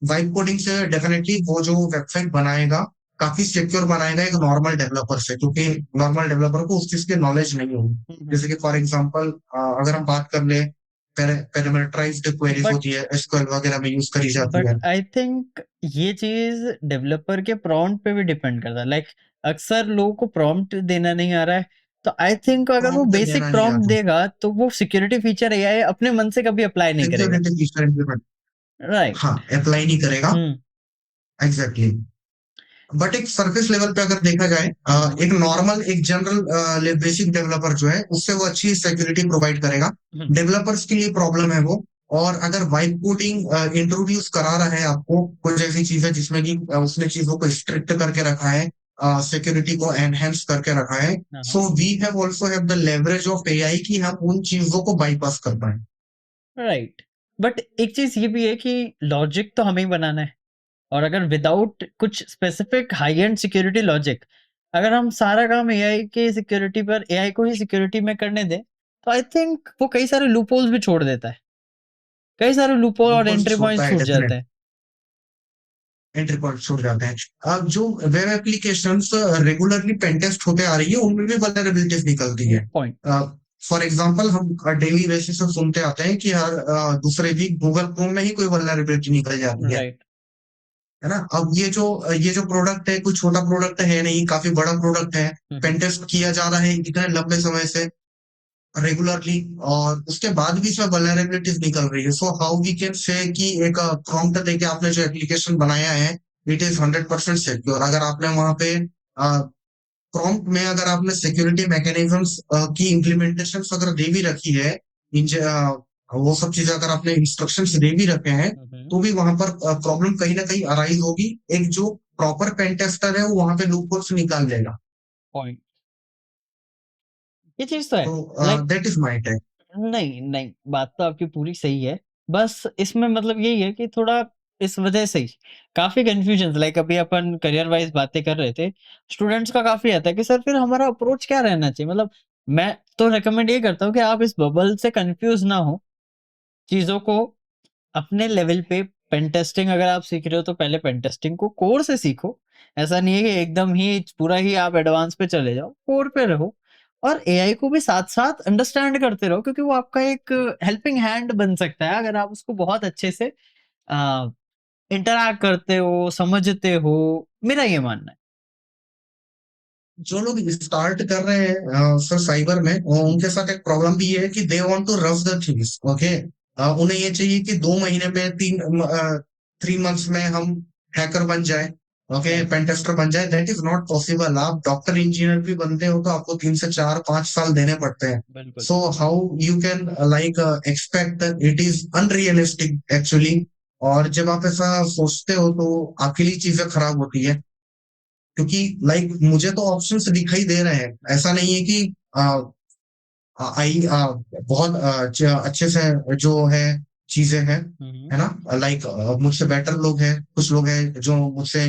वाइब कोडिंग से डेफिनेटली वो जो वेबसाइट बनाएगा काफी सिक्योर बनाएगा एक नॉर्मल डेवलपर से, क्योंकि नॉर्मल डेवलपर को उस चीज की नॉलेज नहीं होगी। हुँ, हुँ। जैसे कि फॉर एग्जांपल अगर हम बात कर ले, पैरामीटराइज्ड क्वेरीज बट होती है, एसक्यूएल वगैरह में यूज करी जाती बट है। आई थिंक ये चीज़ डेवलपर के प्रॉम्प्ट पे भी डिपेंड करता है। लाइक अक्सर लोगों को प्रॉम्प्ट देना नहीं आ रहा है, तो आई थिंक अगर वो प्रॉम्प्ट बेसिक देना नहीं प्रॉम्प्ट आता, देगा, तो वो सिक्योरिटी फीचर एआई अपने मन से कभी अप्लाई नहीं करेगा। सिक्योरिटी फीचर इम्प्लीमेंट, हाँ, राइट। अप्लाई नहीं करेगा। हुँ, एग्जैक्टली। बट एक सरफेस लेवल पे अगर देखा जाए, हुँ, हुँ, एक नॉर्मल, एक जनरल बेसिक डेवलपर जो है उससे वो अच्छी सिक्योरिटी प्रोवाइड करेगा। हुँ, डेवलपर्स के लिए प्रॉब्लम है वो। और अगर वाइब कोडिंग इंट्रोड्यूस करा रहा है आपको कुछ ऐसी चीजें जिसमें कि उसने चीजों को स्ट्रिक्ट करके रखा है, सिक्योरिटी को एनहेंस करके रखा है, हाँ, हाँ। So we have also have the leverage of AI कि हम उन चीजों को बाईपास कर पाए। राइट। बट एक चीज़ ये भी है कि लॉजिक तो हमें ही बनाना है, और अगर विदाउट कुछ specific high and security logic, अगर हम सारा काम एआई के सिक्योरिटी पर, एआई को ही सिक्योरिटी में करने दें, तो आई थिंक वो कई सारे लूपहोल्स भी छोड़ देता है। कई सारे लूपहोल और बिल्कुल एंट्री पॉइंट छोड़ता है, छूट जाते डेफिनेट हैं। एंट्री पॉइंट छूट जाते हैं। अब जो वेब एप्लीकेशंस रेगुलरली पेनटेस्ट होते आ रही है उनमें भी वल्नरेबिलिटीज निकलती है। पॉइंट। फॉर एग्जांपल हम डेली बेसिस पे सुनते आते हैं कि हर दूसरे वीक गूगल क्रोम में ही कोई वल्नरेबिलिटी निकल जाती राइट। है ना। अब ये जो प्रोडक्ट है कोई छोटा प्रोडक्ट है नहीं, काफी बड़ा प्रोडक्ट है, हुँ, हुँ। पेनटेस्ट किया जा रहा है इतने लंबे समय से रेगुलरली, और उसके बाद भी इसमें वल्नरेबिलिटीज निकल रही है। So how we can say कि एक प्रॉम्प्ट देके आपने जो एप्लीकेशन बनाया है इट इज 100% सिक्योर। अगर आपने वहां पे प्रॉम्प्ट में अगर आपने सिक्योरिटी मैकेनिज्म्स की इम्प्लीमेंटेशन अगर दे भी रखी है, वो सब चीजें अगर आपने इंस्ट्रक्शंस दे भी रखे हैं, हुँ, हुँ। तो भी वहां पर प्रॉब्लम कहीं ना कहीं अराइज होगी। एक जो प्रॉपर पेन टेस्टर है वो वहां पे लूपहोल्स निकाल लेगा। पॉइंट। ये चीज़ तो है। तो like that is my take. नहीं, नहीं, बात तो आपकी पूरी सही है। बस इसमें मतलब यही है कि थोड़ा इस वजह से ही काफ़ी कन्फ्यूजन्स, लाइक अभी अपन करियर वाइज़ बातें कर रहे थे, स्टूडेंट्स का काफ़ी आता है कि सर फिर हमारा अप्रोच क्या रहना चाहिए? मतलब मैं तो रिकमेंड ये करता हूँ कि आप इस बबल से कन्फ्यूज़ ना हो, चीज़ों को अपने लेवल पे पेन टेस्टिंग अगर आप सीख रहे हो तो पहले पेन टेस्टिंग को कोर से सीखो। ऐसा नहीं है कि एकदम ही पूरा ही आप एडवांस पे चले जाओ, कोर पे रहो, और एआई को भी साथ-साथ अंडरस्टैंड करते रहो, क्योंकि वो आपका एक हेल्पिंग हैंड बन सकता है अगर आप उसको बहुत अच्छे से अ, इंटरैक्ट करते हो, समझते हो, मेरा ये मानना है। जो लोग स्टार्ट कर रहे हैं सर साइबर में, हुँ, उनके साथ एक प्रॉब्लम भी ये है कि they want to rough the things, okay. उन्हें ये चाहिए कि 2 महीने में 3 मंथ्स में हम हैकर बन जाए, ओके, राइट, पेन बन जाए। That is not possible. आप डॉक्टर इंजीनियर भी बनते हो तो आपको 3 से 4 5 साल देने पड़ते हैं। बिल्कुल। So how you can like expect, it is unrealistic actually. और जब आप ऐसा सोचते हो तो आपके लिए चीजें खराब होती है, क्योंकि लाइक मुझे तो ऑप्शंस दिखाई दे रहे हैं। ऐसा नहीं है कि आई बहुत अच्छे से जो है चीजें हैं, हुँ, हुँ। है ना। लाइक मुझसे बेटर लोग हैं, कुछ लोग हैं जो मुझसे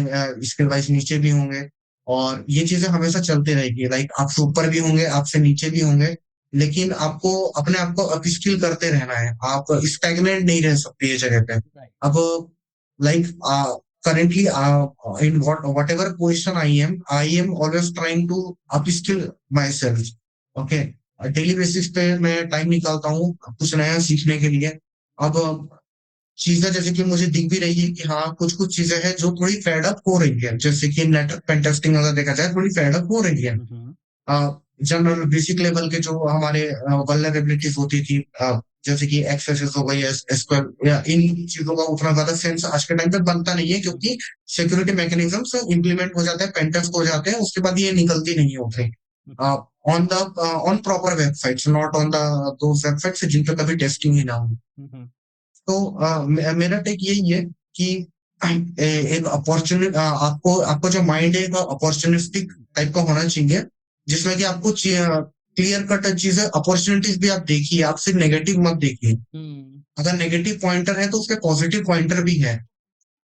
स्किल वाइज नीचे भी होंगे, और ये चीजें हमेशा चलती रहेगी। लाइक आपसे ऊपर भी होंगे, आपसे नीचे भी होंगे, लेकिन आपको अपने आप को अपस्किल करते रहना है। आप स्टैग्नेंट नहीं रह सकते ये जगह पे। राइट। अब like currently in whatever position I am always trying to upskill myself, okay। Daily basis पे मैं टाइम निकालता हूँ कुछ नया सीखने के लिए। अब चीजें जैसे कि मुझे दिख भी रही है कि हाँ कुछ कुछ चीजें हैं जो थोड़ी फेड अप हो रही है, जैसे कि नेटवर्क पेन टेस्टिंग अगर देखा जाए थोड़ी फेड अप हो रही है। हुँ, हुँ। जनरल बेसिक लेवल के जो हमारे वल्नरेबिलिटीज होती थी, जैसे कि एक्सेस हो गई, एसक्यूएल, या इन चीजों का उतना ज्यादा सेंस आज के टाइम पे बनता नहीं है, हुँ, क्योंकि हुँ। सिक्योरिटी मैकेनिज्म्स इंप्लीमेंट हो जाते हैं, पेंटेस्ट हो जाते हैं, उसके बाद ये निकलती नहीं होती um, on the on proper websites, not on the two websites जिन पे कभी टेस्टिंग ही ना हो। हुँ, हुँ। तो मेरा टेक यही है कि एक अपॉर्चुनिटी, आपको आपको जो माइंड है एक अपॉर्चुनिस्टिक टाइप का होना चाहिए, जिसमें कि आपको क्लियर कट चीज है। अपॉर्चुनिटीज भी आप देखिए, आप सिर्फ नेगेटिव मत देखिए। हुँ, अगर नेगेटिव पॉइंटर है तो उसके पॉजिटिव पॉइंटर भी है।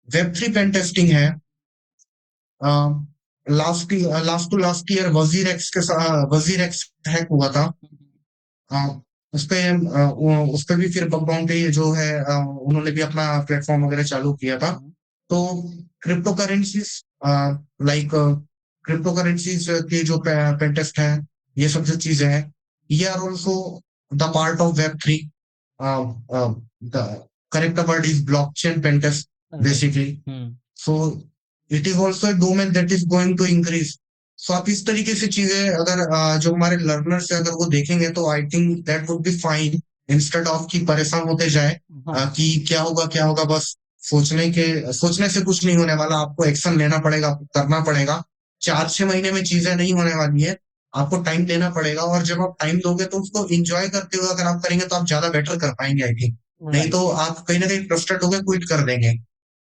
वेब थ्री पेन टेस्टिंग है। Last last to last year WazirX के साथ वजीर एक्स हैक हुआ था। हुँ, हुँ, हाँ, उस पे भी फिर बग बाउंटी जो है, उन्होंने भी अपना प्लेटफॉर्म वगैरह चालू किया था। हुँ, तो crypto currencies, like crypto currencies की जो पेंटेस्ट है, ये सब जो चीजें हैं, ये are also the part of web three. The correct word is blockchain pentest right. Basically. Um, so it is also a domain that is going to increase. सो आप इस तरीके से चीजें अगर जो हमारे लर्नर्स है अगर वो देखेंगे तो आई think that would be fine, instead of कि परेशान होते जाए हाँ, कि क्या होगा बस। सोचने से कुछ नहीं होने वाला, आपको एक्शन लेना पड़ेगा, आपको करना पड़ेगा। 4-6 महीने में चीजें नहीं होने वाली है, आपको टाइम देना पड़ेगा। और जब आप टाइम दोगे तो उसको इंजॉय करते हुए अगर आप करेंगे तो आप ज्यादा बेटर कर पाएंगे आई थिंक। नहीं राइट। तो आप कहीं ना कहीं फ्रस्ट्रेट होकर क्विट कर देंगे।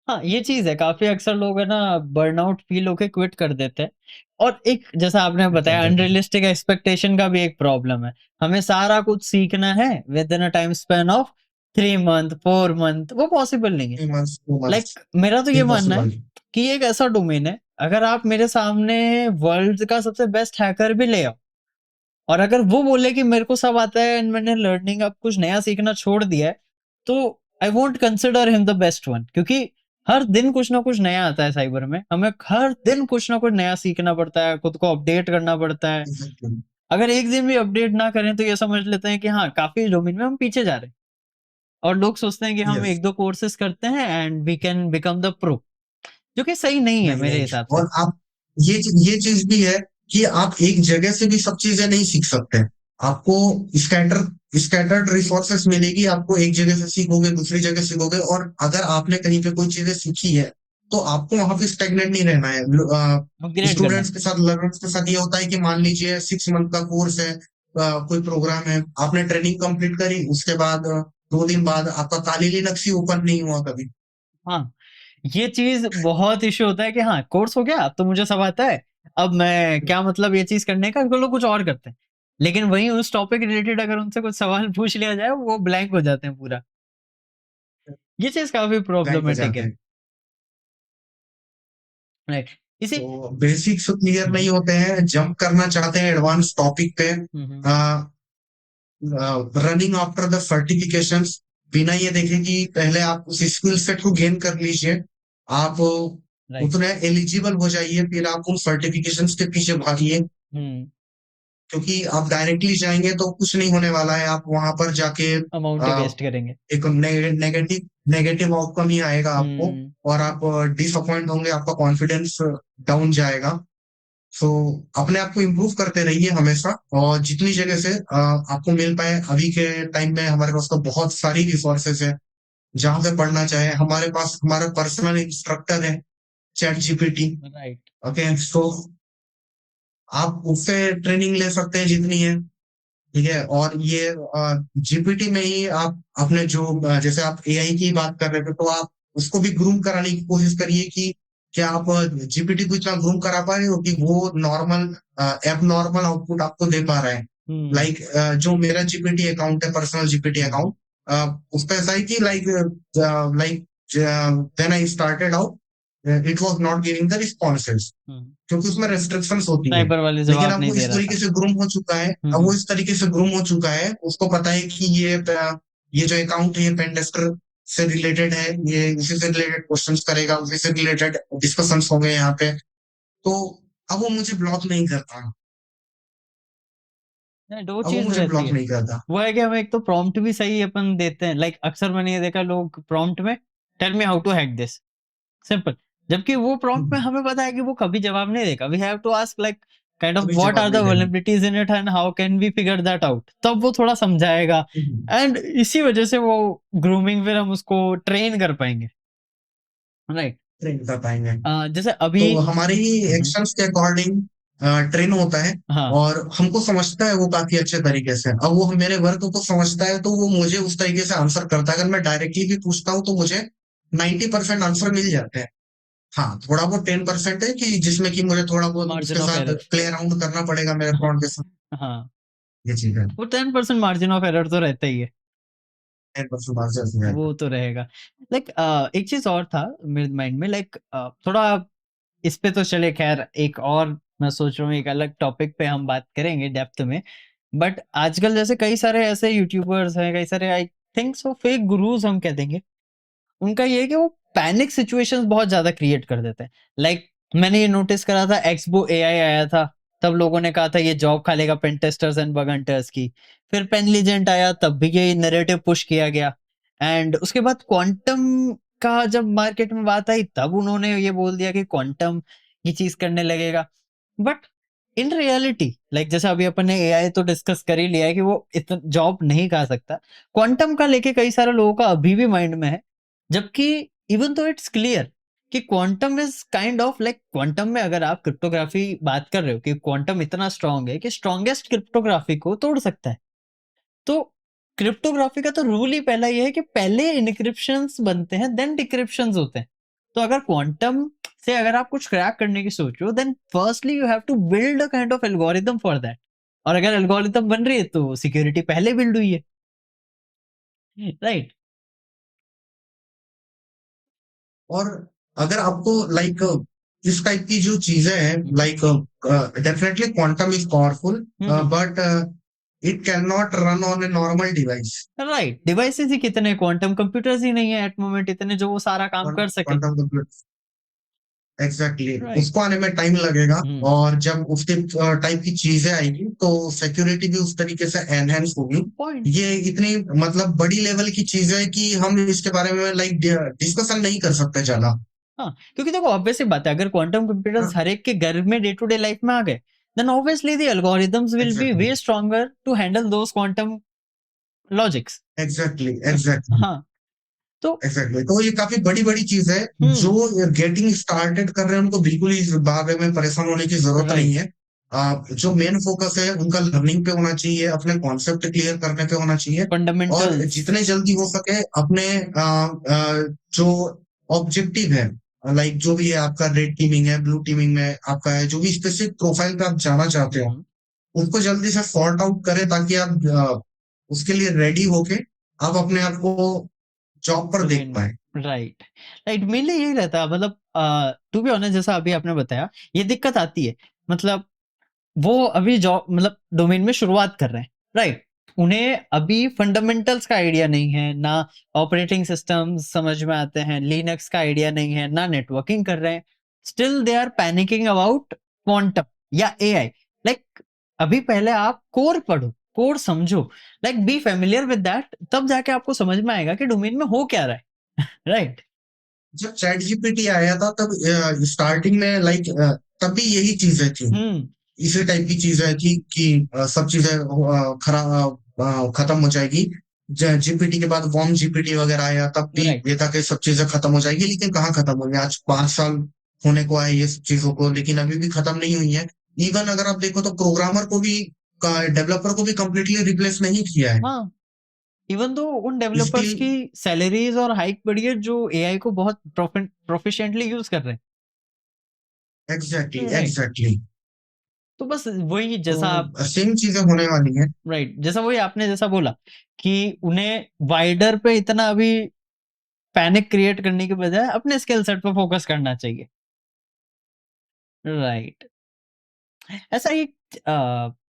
हाँ, ये चीज़ है, काफ़ी अक्सर लोग है ना बर्नआउट फ़ील होके क्विट कर देते हैं। और एक जैसा आपने क्विट कर बताया देते हैं। अनरियलिस्टिक एक्सपेक्टेशन का भी एक प्रॉब्लम है। हमें सारा कुछ सीखना है with in a time span of 3 month, 4 month, वो पॉसिबल नहीं है। 3 months, 2 months, लाइक मेरा तो ये मानना है इम्पॉसिबल। कि ये एक ऐसा डोमेन है, अगर आप मेरे सामने वर्ल्ड का सबसे बेस्ट हैकर भी ले आओ और अगर वो बोले कि मेरे को सब आता है एंड मैंने लर्निंग अब कुछ नया सीखना छोड़ दिया है, तो I won't consider him the best one क्योंकि हर दिन कुछ ना कुछ नया आता है साइबर में। हमें हर दिन कुछ ना कुछ नया सीखना पड़ता है, खुद को अपडेट करना पड़ता है। एग्जैक्टली। अगर एक दिन भी अपडेट ना करें तो ये समझ लेते हैं कि हाँ, काफ़ी डोमेन में हम पीछे जा रहे हैं और लोग सोचते हैं कि हम यस। 1-2 कोर्सेज़ करते हैं and we can become the pro, जो कि सही नहीं है नहीं मेरे नहीं। हिसाब से। और आप ये चीज भी है कि आप एक जगह से भी सब चीजें नहीं सीख सकते। आपको स्कैटर स्कैटर्ड रिसोर्सेस मिलेगी, आपको एक जगह से सीखोगे, दूसरी जगह सीखोगे। और अगर आपने कहीं पे कोई चीजें सीखी है तो आपको वहां पे स्टेगनेट नहीं रहना है। अपग्रेड करना है। स्टूडेंट्स के साथ, लर्नर्स के साथ ये होता है कि मान लीजिए 6 मंथ का कोर्स है, कोई प्रोग्राम है, आपने ट्रेनिंग कंप्लीट करी, उसके बाद 2 दिन बाद आपका काली लिनक्स ही ओपन नहीं हुआ कभी। हाँ, ये चीज़ बहुत इश्यू होता है कि हाँ, कोर्स हो गया, अब तो मुझे सब आता है। अब मैं क्या मतलब ये चीज़ करने का, वो लोग कुछ और करते हैं। लेकिन वहीं उस टॉपिक रिलेटेड अगर उनसे कुछ सवाल पूछ लिया जाए, वो ब्लैंक हो जाते हैं पूरा। ये चीज़ काफ़ी बैंक हो प्रॉब्लमैटिक जाते है। हैं। राइट, इसी तो बेसिक्स क्लियर हुँ, नहीं हुँ। होते हैं, जंप करना चाहते हैं एडवांस टॉपिक पे, हुँ, हुँ। रनिंग आफ्टर द सर्टिफिकेशंस, बिना ये देखे कि पहले आप उस स्किल सेट को गेन कर लीजिए, आप राइट। उतने एलिजिबल हो जाइए, फिर आप उन सर्टिफिकेशंस के पीछे भागिए। हुँ, क्योंकि आप डायरेक्टली जाएंगे तो कुछ नहीं होने वाला है, आप वहां पर जाके अमाउंट ही वेस्ट करेंगे। एक नेगेटिव नेगेटिव आउटकम ही आएगा आपको। हुँ, और आप डिसअपॉइंट होंगे, आपका कॉन्फिडेंस डाउन जाएगा। सो अपने आप को इम्प्रूव करते रहिए हमेशा। और जितनी जगह से आपको मिल पाए, अभी के टाइम में हमारे पास तो बहुत सारी रिसोर्सेज है, जहाँ पे पढ़ना चाहे हमारे पास हमारा पर्सनल इंस्ट्रक्टर है, चैट जीपीटी। राइट। ओके, सो आप उससे ट्रेनिंग ले सकते हैं जितनी है। ठीक है। और ये जीपीटी में ही आप अपने जो जैसे आप एआई की बात कर रहे थे, तो आप उसको भी ग्रूम कराने की कोशिश करिए कि क्या आप जीपीटी को इतना ग्रूम करा पा रहे हो कि वो नॉर्मल एब नॉर्मल आउटपुट आपको दे पा रहा है। हुँ, लाइक जो मेरा जीपीटी अकाउंट है, personal GPT um, um, account, उस पर ऐसा है कि like when I started out, it was not giving the responses, um. क्योंकि उसमें रेस्ट्रिक्शंस होती है। स्नाइपर वाले लेकिन जवाब अब नहीं वो दे इस रहा तरीके था। से ग्रूम हो चुका है, हुँ, अब वो हुँ। इस तरीके से ग्रूम हो चुका है, उसको पता है कि ये जो अकाउंट है ये पेन टेस्टर से रिलेटेड है, ये उसी से रिलेटेड क्वेश्चंस करेगा, उसी से रिलेटेड डिस्कशंस होंगे यहाँ पे। तो अब वो मुझे ब्लॉक नहीं करता। नहीं, 2 अब वो चीज़ मुझे रहती ब्लॉक है। नहीं करता। वो है कि हम एक तो प्रॉम्प्ट भी सही अपन देते हैं, लाइक अक्सर मैंने ये देखा लोग प्रॉम्प्ट में tell me how to hack this, simple. जबकि वो प्रॉम्प्ट में हम्म, हमें पता है कि वो कभी जवाब नहीं देगा। We have to ask like kind of कभी व्हाट आर जवाब द नहीं देगा। Vulnerabilities in it and how can we figure that out, तब वो थोड़ा समझाएगा एंड इसी वजह से वो ग्रूमिंग फिर हम उसको ट्रेन कर पाएँगे, राइट। ट्रेन कर पाएंगे। जैसे अभी तो हमारे ही हुँ, हुँ। एक्शंस के अकॉर्डिंग ट्रेन होता है। हाँ, और हमको समझता है वो काफी अच्छे तरीके से। अब वो मेरे वर्क को समझता है तो वो मुझे उस तरीके से आंसर करता है। अगर मैं डायरेक्टली भी पूछता हूँ तो मुझे 90% आंसर मिल जाते हैं। हाँ, थोड़ा बहुत 10% है कि जिसमें कि मुझे थोड़ा बहुत उसके मार्जिन ऑफ साथ एरर। प्ले अराउंड करना पड़ेगा मेरे प्रॉम्प्ट के साथ। हाँ। ये चीज़ है। वो 10% मार्जिन ऑफ एरर तो रहता ही है। 10% मार्जिन से जाएगा। वो तो रहेगा। लाइक एक चीज़ और था मेरे माइंड में, लाइक थोड़ा इस पे तो चले ख़ैर एक और मैं सोच रहा हूँ एक अलग टॉपिक पे हम बात करेंगे डेप्थ में। बट आजकल जैसे कई सारे ऐसे यूट्यूबर्स हैं, कई सारे I think so fake Gurus हम कह देंगे। उनका ये है कि वो पैनिक सिचुएशंस बहुत ज़्यादा क्रिएट कर देते हैं। लाइक मैंने ये नोटिस करा था, एक्सबो एआई आया था, तब लोगों ने कहा था ये जॉब खा लेगा pen testers and bug hunters की। फिर पेनलिजेंट आया तब भी ये नैरेटिव पुश किया गया। एंड उसके बाद क्वांटम का जब मार्केट में बात आई तब उन्होंने ये बोल दिया कि क्वांटम ये चीज़ करने लगेगा। बट इन रियलिटी लाइक जैसे अभी अपन ने एआई तो डिस्कस कर ही लिया है कि वो इतना जॉब नहीं खा सकता। क्वांटम का लेके कई सारे लोगों का अभी भी माइंड में है। जबकि इवन तो इट्स क्लियर कि quantum is kind of like quantum में अगर आप क्रिप्टोग्राफी बात कर रहे हो कि क्वांटम इतना स्ट्रांग है कि स्ट्रांगेस्ट क्रिप्टोग्राफी को तोड़ सकता है। तो क्रिप्टोग्राफी का तो रूल ही पहला ये है कि पहले इनक्रिप्शंस बनते हैं देन डिक्रिप्शंस होते हैं। तो अगर क्वांटम से अगर आप कुछ क्रैक करने की सोच रहे हो then firstly you have to build a kind of algorithm for that. और अगर एल्गोरिथम बन रही है तो सिक्योरिटी पहले बिल्ड हुई है, राइट? और अगर आपको लाइक इस टाइप की जो चीजें हैं like definitely quantum is powerful but it can not run on a normal device. Right, devices ही कितने, क्वांटम कंप्यूटर्स ही नहीं है एट मोमेंट इतने जो वो सारा काम कर सके। Quantum computer exactly right. उसको आने में टाइम लगेगा। हम्म। और जब उसके टाइप की चीजें आएंगी तो सिक्योरिटी भी उस तरीके से एनहेंस होगी। पॉइंट। ये इतनी मतलब बड़ी लेवल की चीज है कि हम इसके बारे में लाइक डिस्कशन नहीं कर सकते ज्यादा। हाँ, क्योंकि देखो ऑब्वियस सी बात है, अगर क्वांटम कंप्यूटर्स हर एक के घर में डे टू डे लाइफ में आ गए then obviously the algorithms will be exactly way stronger to handle those quantum logics. Exactly exactly हाँ। तो एग्जैक्टली तो ये काफी बड़ी बड़ी चीज है। जो हम्म। गेटिंग स्टार्टेड कर रहे हैं उनको बिल्कुल इस बारे में परेशान होने की जरूरत नहीं राइट। है। जो मेन फोकस है उनका लर्निंग पे होना चाहिए, अपने कॉन्सेप्ट क्लियर करने पे होना चाहिए। और फंडामेंटल्स। जितने जल्दी हो सके अपने जो ऑब्जेक्टिव है लाइक जो भी है आपका रेड टीमिंग है, ब्लू टीमिंग में आपका है, जो भी स्पेसिफिक प्रोफाइल पे आप जाना चाहते हो उसको जल्दी से सॉर्ट आउट करें ताकि आप उसके लिए रेडी होके आप अपने आप को जॉब पर देख डोमेन। पाए। राइट। राइट, मेनली यही रहता है, मतलब टू बी ऑनेस्ट जैसा अभी आपने बताया ये दिक्कत आती है। मतलब वो अभी जॉब मतलब डोमेन में शुरुआत कर रहे हैं, राइट? उन्हें अभी फंडामेंटल्स का आइडिया नहीं है, ना ऑपरेटिंग सिस्टम समझ में आते हैं, लिनक्स का आइडिया नहीं है, ना नेटवर्किंग कर रहे हैं। Still they are panicking about quantum या एआई। लाइक अभी पहले आप कोर पढ़ो, कोर समझो, like be familiar with that, तब जाके आपको समझ में आएगा कि डोमेन में हो क्या रहा है। राइट। जब चैट जीपीटी आया था तब स्टार्टिंग में लाइक तब भी यही चीजें थी। हम्म। इसी टाइप की चीजें थी कि सब चीजें खत्म हो जाएगी। जीपीटी के बाद वॉर्म जीपीटी वगैरह आया तब भी राइट। ये था कि सब चीजें खत्म हो जाएगी, लेकिन कहाँ खत्म हो गई। आज 5 साल होने को आए ये सब चीजों को, लेकिन अभी भी खत्म नहीं हुई है। इवन अगर आप देखो तो प्रोग्रामर को भी, डेवलपर को भी कंप्लीटली रिप्लेस नहीं किया है। हाँ, इवन दो उन डेवलपर्स स्टिल की सैलरीज और हाइक बढ़ी है जो एआई को बहुत प्रोफिशिएंटली यूज कर रहे एग्जैक्टली हैं, राइट? एग्जैक्टली तो बस वही जैसा आप, तो सेम चीजें होने वाली हैं। राइट, जैसा वही आपने जैसा बोला कि उन्हें वाइडर पे इतना अभी पैनिक क्रिएट करने के बजाय अपने स्किल सेट पे फोकस करना चाहिए, राइट? ऐसा ही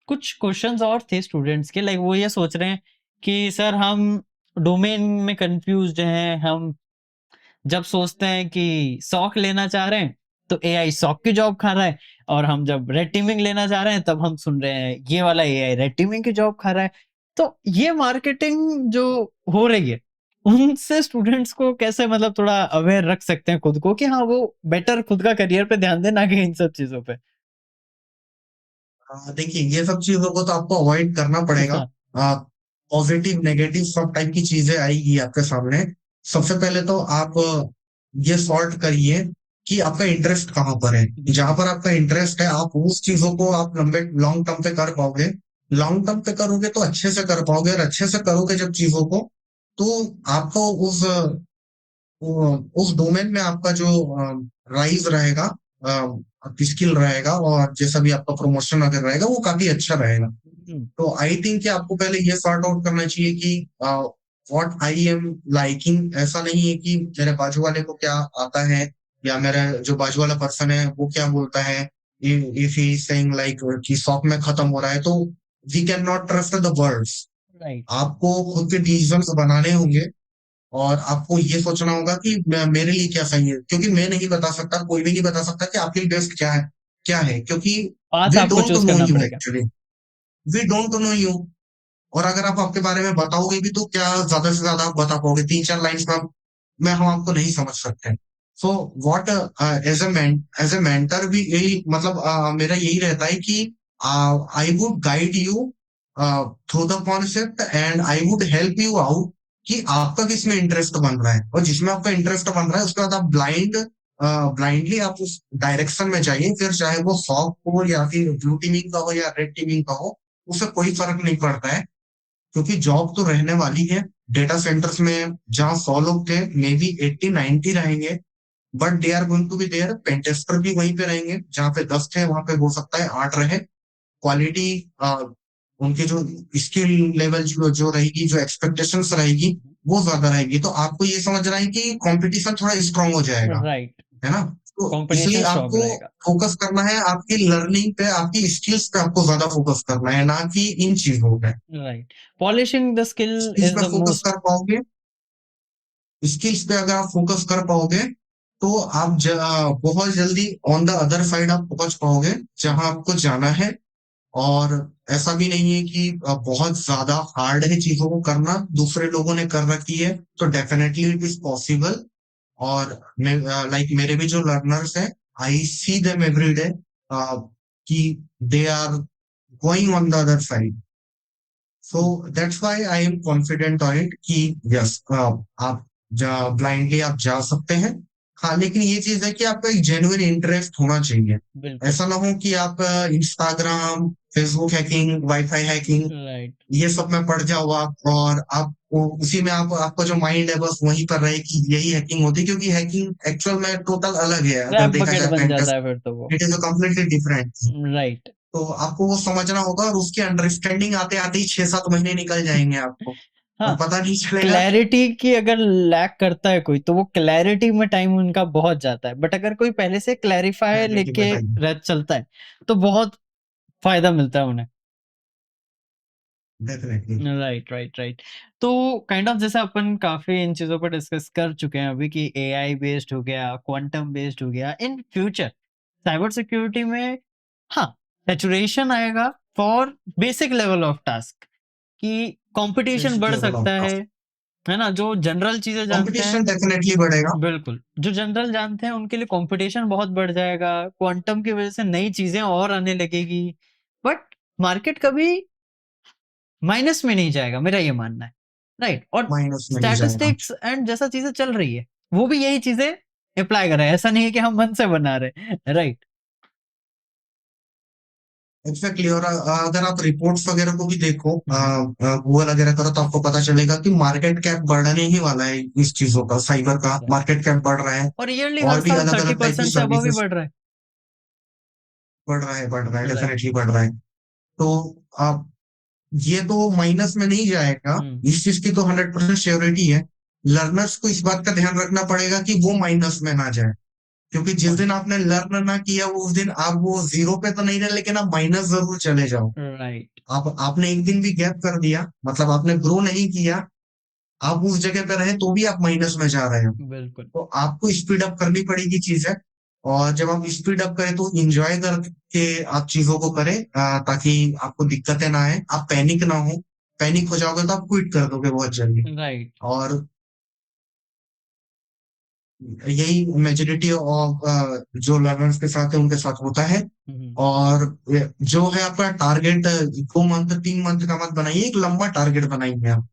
कुछ क्वेश्चंस और थे स्टूडेंट्स के, लाइक वो ये सोच रहे हैं कि सर हम डोमेन में कंफ्यूज्ड हैं, हम जब सोचते हैं कि सॉक लेना चाह रहे हैं तो एआई सॉक की जॉब खा रहा है, और हम जब रेड टीमिंग लेना चाह रहे हैं तब हम सुन रहे हैं ये वाला एआई रेड टीमिंग की जॉब खा रहा है। तो ये मार्केटिंग जो हो रही है उनसे स्टूडेंट्स को कैसे मतलब थोड़ा अवेयर रख सकते हैं खुद को कि हाँ वो बेटर खुद का करियर पे ध्यान देना कि इन सब चीजों पे। देखिए ये सब चीजों को तो आपको अवॉइड करना पड़ेगा। हाँ। पॉजिटिव नेगेटिव सब टाइप की चीजें आएगी आपके सामने। सबसे पहले तो आप ये सॉर्ट करिए कि आपका इंटरेस्ट कहाँ पर है। जहां बिल्कुल। पर आपका इंटरेस्ट है आप उस चीजों को आप लंबे लॉन्ग टर्म पे कर पाओगे। लॉन्ग टर्म पे करोगे तो अच्छे से कर पाओगे, और अच्छे से करोगे जब चीजों को तो आपको उस डोमेन में आपका जो राइज रहेगा स्किल रहेगा और जैसा भी आपका प्रमोशन अगर रहेगा वो काफी अच्छा रहेगा। हुँ, तो आई थिंक कि आपको पहले ये सॉर्ट आउट करना चाहिए कि व्हाट आई एम लाइकिंग। ऐसा नहीं है कि मेरे बाजू वाले को क्या आता है या मेरा जो बाजू वाला पर्सन है वो क्या बोलता है। इफ ही सेइंग लाइक कि शॉप में खत्म हो रहा है तो we can not trust the words. Right, आपको खुद के डिसीजंस बनाने होंगे और आपको ये सोचना होगा कि मेरे लिए क्या सही है, क्योंकि मैं नहीं बता सकता, कोई भी नहीं बता सकता कि आपके लिए बेस्ट क्या है क्योंकि पाथ वी आपको डोंट चूज़ नो करना यू पड़ेगा। Actually. We don't know you. और अगर आप आपके बारे में बताओगे भी तो क्या ज्यादा से ज्यादा आप बता पाओगे, 3-4 लाइन्स में में हम आपको नहीं समझ सकते। So what as a mentor भी यही मतलब मेरा यही रहता है कि I would guide you through the concept and I would help you out कि आपका किस में इंटरेस्ट बन रहा है, और जिसमें आपका इंटरेस्ट बन रहा है उसके बाद आप ब्लाइंडली आप उस डायरेक्शन में जाइए, फिर चाहे वो सॉफ्ट हो या फिर ब्लू टीमिंग का हो या रेड टीमिंग का हो, उससे कोई फर्क नहीं पड़ता है। क्योंकि जॉब तो रहने वाली है। डेटा सेंटर्स में जहां 100 लोग थे मे बी 80-90 रहेंगे, but they are going to be there. Pentester भी वहीं पे रहेंगे, जहां पे 10 थे वहां पे हो सकता है 8 रहे। क्वालिटी उनकी जो स्किल लेवल जो रहेगी, जो एक्सपेक्टेशंस रहेगी वो ज्यादा रहेगी। तो आपको ये समझना है कि कंपटीशन थोड़ा स्ट्रांग हो जाएगा, राइट, है ना। तो इसलिए कॉम्पिटिशन स्ट्रॉन्ग आपको रहेगा। फोकस करना है आपकी लर्निंग पे, आपकी स्किल्स पे आपको ज्यादा फोकस करना है, ना कि इन चीजों पे। Right, polishing the skill skills is पे द फोकस मोस्ट कर पाओगे, स्किल्स पे अगर आप फोकस कर पाओगे तो आप बहुत जल्दी ऑन द अदर साइड आप पहुंच पाओगे जहां आपको जाना है। और ऐसा भी नहीं है कि बहुत ज्यादा हार्ड है चीजों को करना, दूसरे लोगों ने कर रखी है तो डेफिनेटली इट इज पॉसिबल। और मैं लाइक मेरे भी जो लर्नर्स हैं, I see them every day कि they are going on the other side. So that's why I am confident on it कि यस आप ब्लाइंडली आप जा सकते हैं। हाँ, लेकिन ये चीज है कि आपका एक जेन्युइन इंटरेस्ट होना चाहिए। बिल्कुल, ऐसा ना हो कि आप Instagram, Facebook hacking, wifi hacking right, ये सब में पड़ जाओ आप, और आप उसी में आप आपका जो माइंड है बस वहीं पर रहे कि यही हैकिंग होती है, क्योंकि हैकिंग एक्चुअल में टोटल अलग है अगर ट्रैप देखा बकेट जाए बन पेन जाता टेस्ट। है फिर तो वो। It is a completely different. Right. तो आपको वो समझना होगा और उसकी अंडरस्टैंडिंग आते आते ही 6-7 महीने निकल जाएंगे आपको, हाँ, और पता नहीं चलेगा कि क्लैरिटी की अगर लैक करता है कोई, तो वो क्लैरिटी में टाइम उनका बहुत जाता है। बट अगर कोई पहले से क्लैरिफाई क्लैरिटी लेके बताइए। रह चलता है, तो बहुत फ़ायदा मिलता है उन्हें। डेफिनेटली। Right, right, right. तो काइंड ऑफ जैसे अपन काफ़ी इन चीज़ों पर डिस्कस कर चुके हैं अभी कि एआई बेस्ड हो गया, क्वांटम बेस्ड हो गया। इन फ्यूचर साइबर सिक्योरिटी में हाँ, सैचुरेशन आएगा for basic level of task कि कॉम्पिटिशन बेसिक बढ़ लेवल सकता ऑफ है ना? जो जनरल चीज़ें जानते हैं कंपटीशन डेफिनेटली बढ़ेगा। बिल्कुल, जो जनरल जानते हैं उनके लिए कॉम्पिटिशन बहुत बढ़ जाएगा, क्वांटम की वज़ह से नई चीज़ें और आने लगेगी। बट मार्केट कभी माइनस में नहीं जाएगा, मेरा ये मानना है। राइट और माइनस में नहीं जाएगा। स्टैटिस्टिक्स एंड जैसा चीज़ें चल रही है, वो भी यही चीज़ें एप्लाई कर रहा है। ऐसा नहीं है कि हम मन से बना रहे हैं। Right, exactly. और अगर आप रिपोर्ट्स वगैरह को भी देखो, हुँ, हुँ। गूगल वगैरह करो तो आपको पता चलेगा कि मार्केट कैप बढ़ने ही वाला है। इस चीजों का, साइबर का मार्केट कैप बढ़ रहा है। और ईयरली हर और भी साल अलग अलग टाइप की 30% से अबव ही सर्विसेज बढ़ रहा है। बढ़ रहा है, राइट, डेफिनेटली बढ़ रहा है। तो आप ये तो माइनस में नहीं जाएगा, हुँ, इस चीज की तो 100% श्योरिटी है। लर्नर्स को इस बात का ध्यान रखना पड़ेगा कि वो माइनस में ना जाए, क्योंकि जिस पॉइंट दिन आपने लर्न ना किया वो उस दिन आप वो जीरो पे तो नहीं रहे, लेकिन आप माइनस जरूर चले जाओ। राइट, आपने एक दिन भी गैप कर दिया, मतलब आपने ग्रो नहीं किया, आप उस जगह पे रहे तो भी आप माइनस में जा रहे हो। बिल्कुल, तो आपको स्पीड अप करनी पड़ेगी चीजें। और जब आप स्पीड अप करें तो इंजॉय करके आप चीजों को करें, ताकि आपको दिक्कतें ना आए, आप पैनिक ना हो। पैनिक हो जाओगे तो आप क्विट कर दोगे बहुत जल्दी। राइट, और यही मेजोरिटी ऑफ जो लर्नर्स के साथ है उनके साथ होता है। हुँ, हुँ। और जो है आपका टारगेट 2 मंथ 3 मंथ का मत बनाइए, एक लंबा टारगेट बनाइए आप।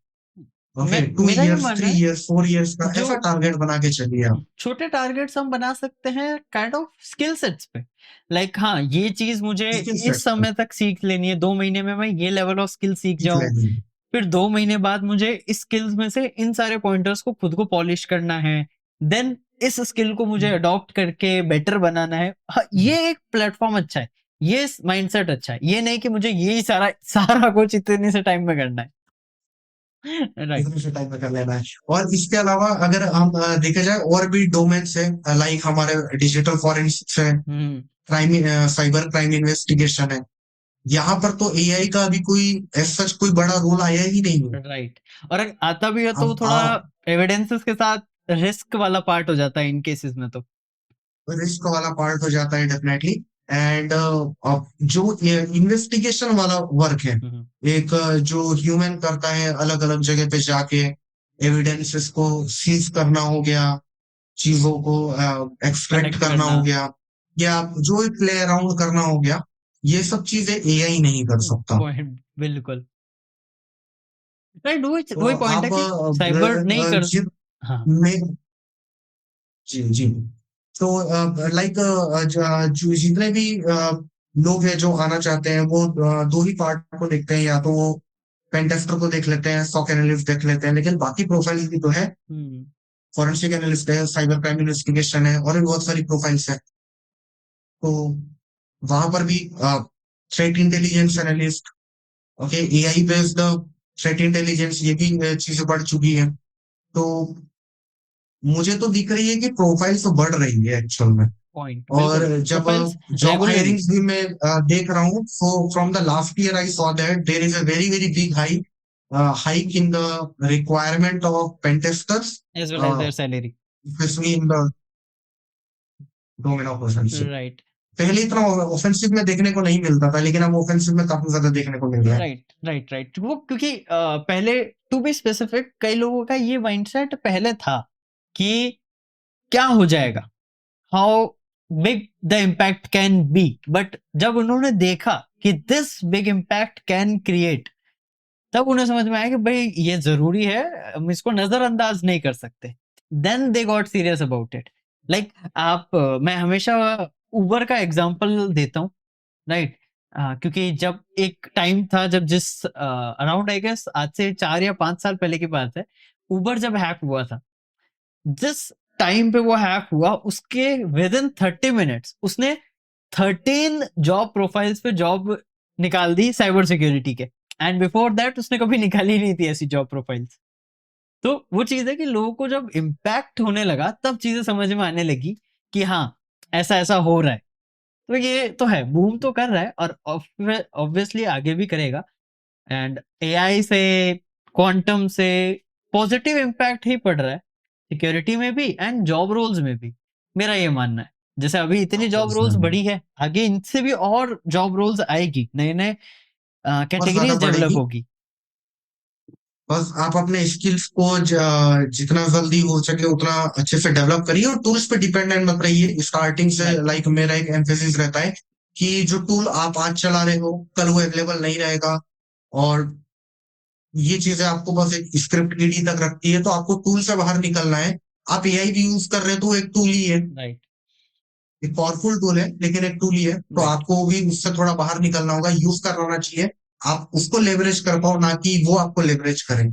ओके, टू मेरा ये ईयर्स मानना 3 ईयर्स 4 ईयर्स का जो ऐसा टारगेट बना के चलिए आप। छोटे टारगेट्स हम बना सकते हैं काइंड ऑफ स्किल सेट्स पे लाइक हाँ ये चीज मुझे स्किल इस सेट समय तक सीख लेनी है 2 महीने में मैं ये लेवल ऑफ स्किल सीख सीख जाऊं लेंगे। फिर 2 महीने बाद मुझे इस स्किल्स में से इन सारे पॉइंटर्स को खुद को पॉलिश करना है देन इस स्किल को मुझे अडॉप्ट करके बेटर बनाना है। हाँ, ये एक प्लेटफॉर्म अच्छा है, ये माइंडसेट अच्छा है, ये नहीं कि मुझे यही सारा सारा कुछ इतने से टाइम में करना है। राइट। इतने से टाइम में कर लेना है। और इसके अलावा अगर हम देखा जाए और भी डोमेन्स है, लाइक हमारे डिजिटल फॉरेंसिक्स है, हम्म। क्राइम, साइबर क्राइम इन्वेस्टिगेशन है। यहाँ पर तो एआई का भी कोई एज सच कोई बड़ा रोल आया ही नहीं है। राइट। और अगर आता भी है तो वो अब थोड़ा एविडेंसेस के साथ रिस्क वाला पार्ट हो जाता है इन केसेस में तो। रिस्क वाला पार्ट हो जाता है डेफिनेटली। एंड जो इन्वेस्टिगेशन वाला वर्क है, हम्म। एक जो ह्यूमन करता है अलग अलग जगह पे जाके, एविडेंसेस को सीज करना हो गया, चीजों को एक्सट्रैक्ट कलेक्ट करना करना। हो गया, या जो भी प्ले अराउंड करना हो गया, ये सब चीजें एआई नहीं कर सकता। पॉइंट बिल्कुल। राइट, वही तो वही पॉइंट है आप कि साइबर नहीं कर। हाँ। में जी जी। तो लाइक जो जितने भी लोग हैं जो आना चाहते हैं, वो दो ही पार्ट को देखते हैं, या तो वो पेन टेस्टर को देख लेते हैं, सॉक एनालिस्ट देख लेते हैं, लेकिन बाकी प्रोफाइल्स भी तो है। हम्म। फॉरेंसिक एनालिस्ट है, साइबर क्राइम इन्वेस्टिगेशन है, और भी बहुत सारी प्रोफाइल्स है। तो वहां पर भी threat intelligence analyst, okay, AI based threat intelligence, ये भी चीजें बढ़ चुकी है। तो मुझे तो दिख रही है कि प्रोफाइल्स तो बढ़ रही है एक्चुअल में। पॉइंट और बिल्कुल। जब प्रोफाइल्स जॉब रेगुलरली। हायरिंग्स भी मैं देख रहा हूँ, so from the last year I saw that there is a very very big hike in the requirement of pen testers, as well as their salary. Specially in the domain of offensive. Right. पहले इतना offensive में देखने को नहीं मिलता था, लेकिन अब ऑफेंसिव में काफी ज्यादा देखने को मिल रहा है। राइट राइट राइट, वो क्योंकि पहले टू बी स्पेसिफिक कई लोगों का ये माइंडसेट पहले था कि क्या हो जाएगा, how big the impact can be. But जब उन्होंने देखा कि this big impact can create, तब उन्हें समझ में आया कि भाई ये जरूरी है, हम इसको नजरअंदाज नहीं कर सकते। Then they got serious about it. Like आप मैं हमेशा उबर का एग्जांपल देता हूँ। राइट। क्योंकि जब एक टाइम था जब जिस अराउंड आई गेस आज से 4 या 5 साल पहले की बात है, उबर जब हैक हुआ था, जिस टाइम पे वो हैक हुआ उसके विद इन 30 मिनट्स उसने 13 जॉब प्रोफाइल्स पे जॉब निकाल दी साइबर सिक्योरिटी के। एंड बिफोर दैट उसने कभी निकाली नहीं थी ऐसी जॉब प्रोफाइल्स। तो वो चीज है कि लोगों को जब इम्पैक्ट होने लगा तब चीजें समझ में आने लगी कि हाँ, ऐसा ऐसा हो रहा है। तो ये तो है, बूम तो कर रहा है और ऑब्वियसली आगे भी करेगा। एंड एआई से, क्वांटम से पॉजिटिव इम्पैक्ट ही पड़ रहा है सिक्योरिटी में भी एंड जॉब रोल्स में भी, मेरा ये मानना है। जैसे अभी इतनी जॉब रोल्स बढ़ी है, आगे इनसे भी और जॉब रोल्स आएगी, नए नए और ज्यादा कैटेगरीज डेवलप बढ़ेगी। होगी। बस आप अपने स्किल्स को जितना जल्दी हो सके उतना अच्छे से डेवलप करिए, और टूल्स पे डिपेंडेंट मत रहिए स्टार्टिंग से। राइट। लाइक मेरा एक एम्फेसिस रहता है कि जो टूल आप आज चला रहे हो, कल वो अवेलेबल नहीं रहेगा। और ये चीजें आपको बस एक स्क्रिप्ट ईडी तक रखती है, तो आपको टूल से बाहर निकलना है। आप एआई भी यूज कर रहे हो तो वो एक टूल ही है, राइट। एक पावरफुल टूल है, लेकिन एक टूल ही है। तो राइट। आपको भी उससे थोड़ा बाहर निकलना होगा, यूज करना आना चाहिए। आप उसको लेवरेज कर पाओ, ना कि वो आपको लेवरेज करें।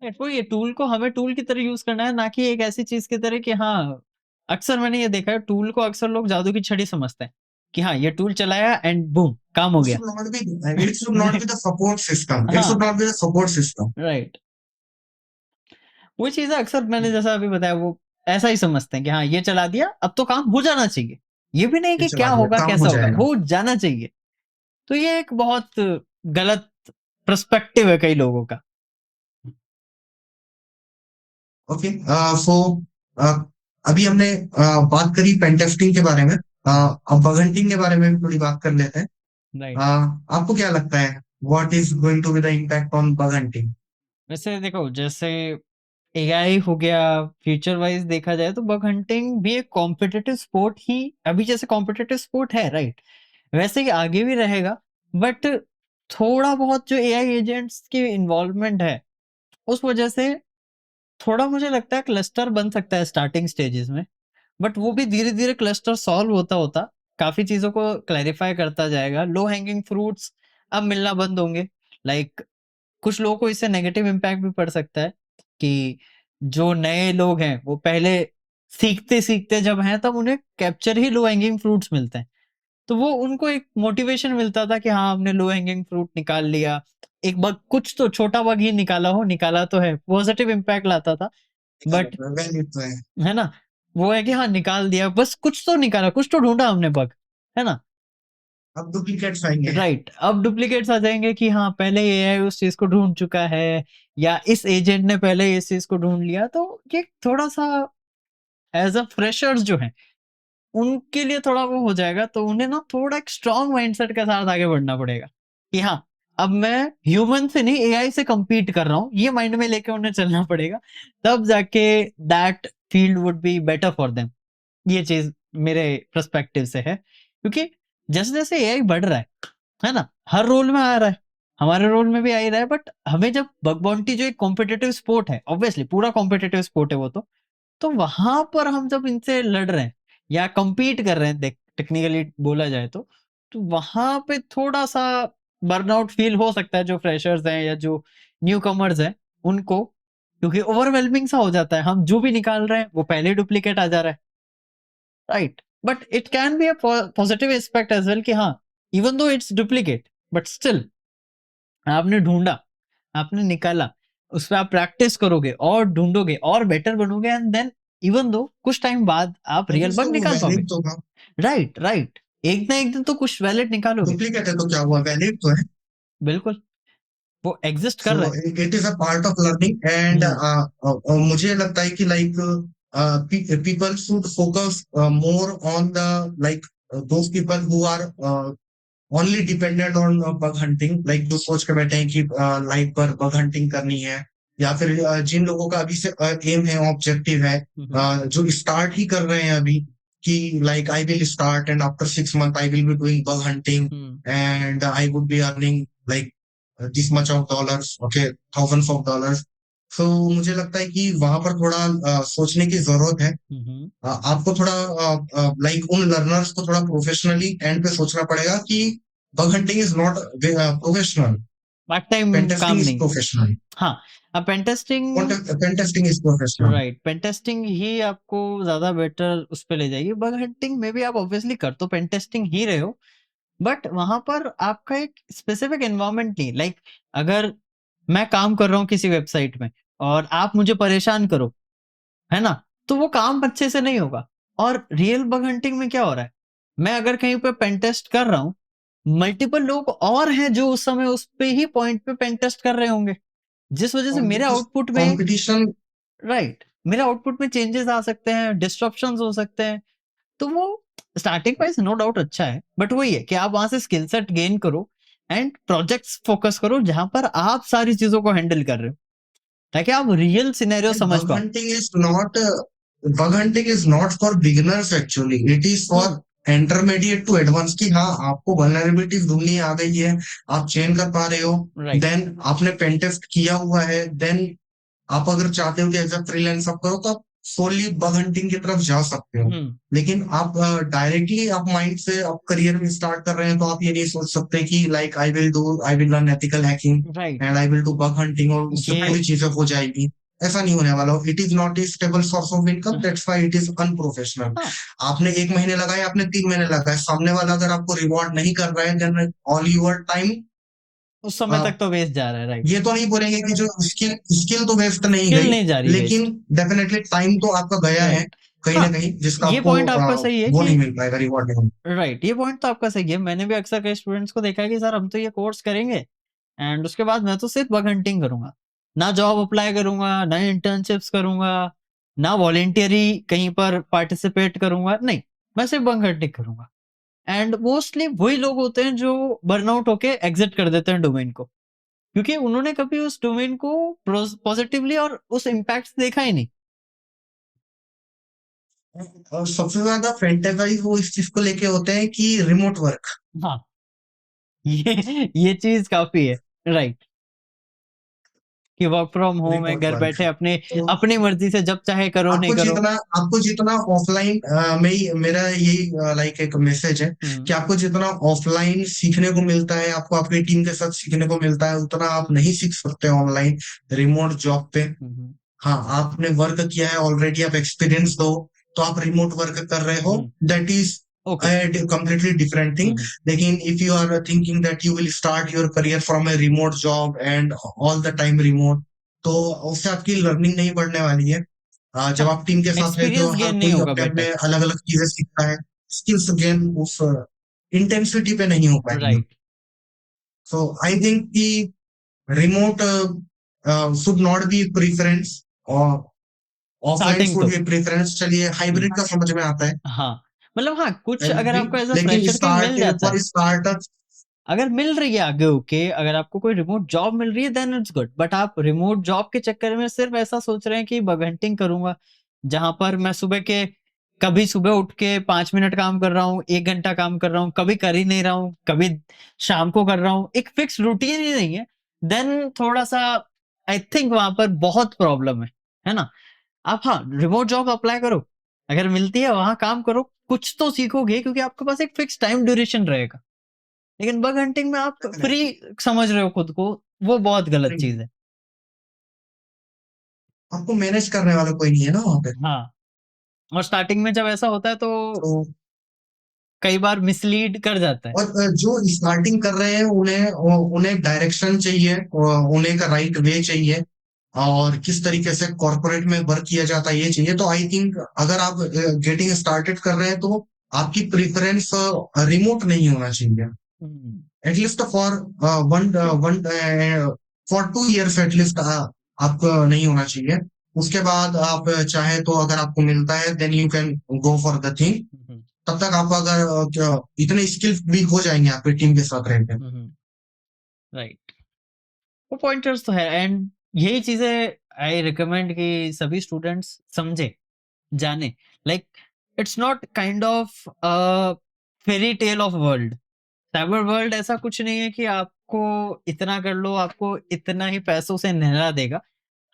राइट, वो ये टूल को हमें टूल की तरह यूज करना है, ना कि एक ऐसी चीज की तरह कि हाँ, अक्सर मैंने ये देखा है टूल को अक्सर लोग जादू की छड़ी समझते हैं कि हाँ ये टूल चलाया एंड बूम काम हो It गया। should not be, it should not be right. the support system. It should हाँ। not be the support system. Right. वो चीजें अक्सर मैंने जैसा अभी बताया वो ऐसा ही समझते हैं कि हाँ ये चला दिया अब तो काम हो जाना चाहिए। ये भी नहीं ये कि चला क्या दिया होगा काम हो कैसा होगा, जाएगा। हो जाना चाहिए। तो ये एक बहुत गलत पर्सपेक्टिव है कई लोगों का। ओके। सो अभी हमने बात करी पेन टेस्टिंग के बारे में। अब बग हंटिंग के बारे में भी थोड़ी बात कर लेते हैं। राइट। आपको क्या लगता है, what is going to be the impact on bug hunting? वैसे देखो, जैसे एआई हो गया, फ्यूचर वाइज देखा जाए तो बग हंटिंग भी एक कॉम्पिटिटिव स्पोर्ट ही, अभी जैसे कॉम्पिटिटिव स्पोर्ट है राइट, वैसे ही आगे भी रहेगा। बट थोड़ा बहुत जो एआई एजेंट्स की इन्वॉल्वमेंट है उस वजह से थोड़ा मुझे लगता है क्लस्टर बन सकता है स्टार्टिंग स्टेजेस में। बट वो भी धीरे धीरे क्लस्टर सॉल्व होता होता काफी चीजों को क्लैरिफाई करता जाएगा, लो हैंगिंग फ्रूट्स अब मिलना बंद होंगे। लाइक कुछ लोगों को इससे नेगेटिव इम्पैक्ट भी पड़ सकता है कि जो नए लोग हैं वो पहले सीखते-सीखते जब हैं तब उन्हें कैप्चर ही लो हैंगिंग फ्रूट्स मिलते हैं। तो वो उनको एक मोटिवेशन मिलता था कि हाँ, हमने लो हैंगिंग फ्रूट निकाल लिया। एक बग कुछ तो छोटा बग ही निकाला हो, निकाला तो है, पॉजिटिव इम्पैक्ट लाता था। बट वैलिड तो है। है ना? वो है कि हाँ, निकाल दिया, बस कुछ तो निकाला, कुछ तो ढूँढा हमने बग, है ना? अब डुप्लीकेट्स आएंगे। राइट, अब डुप्लीकेट्स आ जाएँगे कि हाँ, पहले एआई उस चीज़ को ढूँढ चुका है या इस एजेंट ने पहले इस चीज़ को ढूँढ लिया, तो ये थोड़ा-सा एज़ अ फ्रेशर्स जो हैं, उनके लिए थोड़ा वो हो जाएगा, तो उन्हें ना थोड़ा एक स्ट्रॉन्ग माइंडसेट के साथ आगे बढ़ना पड़ेगा, कि हाँ, अब मैं ह्यूमन से नहीं एआई से कम्पीट कर रहा हूँ, ये माइंड में लेके उन्हें चलना पड़ेगा, तब जाके that field would be better for them. ये चीज़ मेरे पर्सपेक्टिव से है, क्योंकि जैसे-जैसे एआई बढ़ रहा है ना? हर रोल में आ रहा है, हमारे रोल में भी आ ही रहा है, बट हमें जब बग बाउंटी जो एक कॉम्पिटिटिव स्पोर्ट है, ऑब्वियसली पूरा कॉम्पिटिटिव स्पोर्ट है वो तो वहाँ पर हम जब इनसे लड़ रहे हैं या कम्पीट कर रहे हैं देख टेक्निकली बोला जाए तो वहाँ पे थोड़ा-सा बर्नआउट फ़ील हो सकता है जो फ्रेशर्स हैं या जो न्यूकमर्स हैं उनको, क्योंकि ओवरवेलमिंग सा हो जाता है। हम जो भी निकाल रहे हैं वो पहले ही डुप्लीकेट आ जा रहा है, right? But it can be a positive aspect as well कि हाँ, even though it's duplicate but still आपने ढूँढा, आपने निकाला, उसपे आप प्रैक्टिस करोगे और ढूँढोगे और बेटर बनोगे एंड देन इवन दो कुछ टाइम बाद आप तभी रियल से बग वो निकाल पाओगे। वैलिड तो था। Right, right. एक ना एक दिन तो कुछ वैलिड निकालोगे। डुप्लीकेट है तो क्या हुआ, वैलिड तो है। बिल्कुल, वो एग्ज़िस्ट कर सो रहा है। It is a part of learning and um, मुझे लगता है कि like people should focus more on the like those people who are only dependent on bug hunting, like जो सोच के बैठे हैं कि लाइफ पर बग हंटिंग करनी है, या फिर जिन लोगों का अभी से एम है, ऑब्जेक्टिव है, हुँ, हुँ, जो स्टार्ट ही कर रहे हैं अभी, कि like I will start and after 6 month I will be doing bug hunting um, and I would be earning like this much of dollars, okay, thousands of dollars. So मुझे लगता है कि वहां पर थोड़ा सोचने की जरूरत है। हुँ, हुँ। आपको थोड़ा लाइक उन लर्नर्स को थोड़ा प्रोफेशनली एंड पे सोचना पड़ेगा कि bug hunting is not professional, part time pen काम टेस्टिंग इज नहीं। प्रोफेशनल, हाँ, अब pen testing pen testing is professional. Right, pen testing ही आपको ज़्यादा बेटर उस पे ले जाएगी। बग हंटिंग में भी आप ऑब्वियसली कर तो पेन टेस्टिंग ही रहे हो, बट वहाँ पर आपका एक स्पेसिफिक एनवायरनमेंट नहीं, लाइक अगर मैं काम कर रहा हूँ किसी वेबसाइट में और आप मुझे परेशान करो, है ना? तो वो काम अच्छे से नहीं होगा। और रियल बग हंटिंग में क्या हो रहा है? मैं अगर कहीं पे पेन टेस्ट कर रहा हूँ, मल्टीपल लोग और हैं जो उस समय उस पे ही पॉइंट पे पेन टेस्ट कर रहे होंगे। जिस वजह से मेरे आउटपुट में कंपटीशन। राइट, मेरे आउटपुट में चेंजेस आ सकते हैं, डिस्ट्रप्शंस हो सकते हैं। तो वो स्टार्टिंग प्राइस नो डाउट अच्छा है, बट वही है कि आप वहाँ से स्किल सेट गेन करो एंड प्रोजेक्ट्स फोकस करो जहाँ पर आप सारी चीज़ों को हैंडल कर रहे हो, ताकि आप रियल सिनेरियो And समझ bug पाओ। hunting is not bug hunting is not for beginners actually. It is for hmm, intermediate to advanced, कि हाँ आपको vulnerabilities ढूंढनी आ गई है, आप चेन कर पा रहे हो, राइट, देन आपने पेन टेस्ट किया हुआ है, देन आप अगर चाहते हो कि एज अ फ्रीलांस आप करो तो आप सोली बग हंटिंग की तरफ जा सकते हो। हुँ, लेकिन आप डायरेक्टली आप माइंड से आप करियर में स्टार्ट कर रहे हैं तो आप ये नहीं सोच सकते कि like I will learn ethical hacking right, and I will do bug hunting और उससे ये पूरी चीजें हो जाएगी। ऐसा नहीं होने वाला। It is not a stable source of income, that's why it is unprofessional. हाँ, आपने 1 महीने लगाए, आपने 3 महीने लगाए, सामने वाला अगर आपको रिवॉर्ड नहीं कर रहा है देन ऑल योर टाइम, उस समय तक तो वेस्ट जा रहा है, राइट। ये तो नहीं बोलेंगे कि जो स्किल स्किल तो वेस्ट नहीं स्किल गई, नहीं जा रही लेकिन वेस्ट, डेफिनेटली टाइम तो आपका गया है राइट। कहीं हाँ, ना कहीं, जिसका ये आपको पॉइंट आपका सही है वो कि नहीं मिल पाएगा, रिवॉर्ड नहीं। राइट, ये पॉइंट तो आपका सही है। मैंने भी अक्सर कई स्टूडेंट्स को देखा है कि सर हम तो ये कोर्स करेंगे एंड उसके बाद मैं तो सिर्फ बग हंटिंग करूँगा। ना जॉब अप्लाई करूँगा, ना इंटर्नशिप्स करूँगा, ना वॉलंटियरी कहीं पर पार्टिसिपेट करूँगा, नहीं, मैं सिर्फ बग हंटिंग करूँगा। एंड मोस्टली वही लोग होते हैं जो बर्नआउट होके एग्ज़िट कर देते हैं डोमेन को। क्योंकि उन्होंने कभी उस डोमेन को पॉजिटिवली और उस इम्पैक्ट देखा ही नहीं। और सबसे ज्यादा फैंटेसाइज वो इस चीज को लेके होते हैं कि रिमोट वर्क। हाँ, ये चीज़ काफ़ी है, राइट, कि वर्क फ्रॉम होम है, रिमोट घर वर्क बैठे अपने तो अपनी मर्ज़ी से जब चाहे करो, नहीं आपको करो। जितना आपको जितना ऑफलाइन में मेरा यही लाइक एक मैसेज है हुँ, कि आपको जितना ऑफलाइन सीखने को मिलता है, आपको अपनी टीम के साथ सीखने को मिलता है, उतना आप नहीं सीख सकते ऑनलाइन रिमोट जॉब पे। हुँ, हुँ। हाँ, आपने वर्क किया है ऑलरेडी, आप एक्सपीरियंस हो, तो आप रिमोट वर्क कर रहे हो, that is okay. Completely different thing. लेकिन if you are thinking that you will start your career from a remote job and all the time remote, तो उससे आपकी लर्निंग नहीं बढ़ने वाली है। जब हाँ, आप टीम के साथ रहते हो, एक्सपीरियंस हर गेन नहीं कोई होगा अपने अपने बेटर। अलग अलग चीजें सीखता है, स्किल्स गेन उस इंटेंसिटी पे नहीं हो पाएंगे। राइट। सो आई थिंक कि remote should not be preference, और ऑफलाइन स्टार्टिंग शुड तो बी प्रेफरेंस। चलिए, हाइब्रिड का समझ में आता है, हाँ, मतलब हाँ, कुछ अगर हाइब्रिड। आपको एज़ अ लेकिन फ्रेशर कहीं मिल स्टार्ट जाता है, फॉर स्टार्टअप, अगर मिल रही है आगे होके, अगर आपको कोई रिमोट जॉब मिल रही है देन इट्स गुड, बट आप रिमोट जॉब के चक्कर में सिर्फ़ ऐसा सोच रहे हैं कि बग हंटिंग करूँगा, जहाँ पर मैं कभी सुबह उठ के 5 मिनट काम कर रहा हूँ, 1 घंटा काम कर रहा हूँ, कभी कर ही नहीं रहा हूँ, कभी शाम को कर रहा हूँ, एक फिक्स रूटीन ही नहीं है, देन थोड़ा-सा आई थिंक वहाँ पर बहुत प्रॉब्लम है ना? आप हाँ, रिमोट जॉब अप्लाई करो, अगर मिलती है वहाँ काम करो, कुछ तो सीखोगे क्योंकि आपके पास एक फिक्स टाइम ड्यूरेशन रहेगा। लेकिन बग हंटिंग में आप फ्री समझ रहे हो खुद को, वो बहुत गलत चीज़ है। आपको मैनेज करने वाला कोई नहीं है ना वहाँ पे। हाँ, और स्टार्टिंग में जब ऐसा होता है तो तो कई बार मिसलीड कर जाता है। और जो स्टार्टिंग कर रहे हैं, उन्हें डायरेक्शन चाहिए, उन्हें का राइट वे चाहिए, और किस तरीके से कॉर्पोरेट में वर्क किया जाता है ये चाहिए। तो आई थिंक अगर आप गेटिंग स्टार्टेड कर रहे हैं, तो आपकी प्रेफरेंस रिमोट नहीं होना चाहिए, um, at least for one one for 2 years at least आपको नहीं होना चाहिए। उसके बाद आप चाहे तो अगर आपको मिलता है, then you can go for the thing. Um, um, तब तक आप अगर इतने स्किल भी हो जाएंगे आपकी टीम के साथ रहकर। हुँ, हुँ, राइट। वो पॉइंटर्स तो है एंड यही चीज़ें आई रिकमेंड कि सभी स्टूडेंट्स समझें, जानें। Like it's not kind of fairy tale of world. Cyber world ऐसा कुछ नहीं है कि आपको इतना कर लो, आपको इतना ही पैसों से नहला देगा।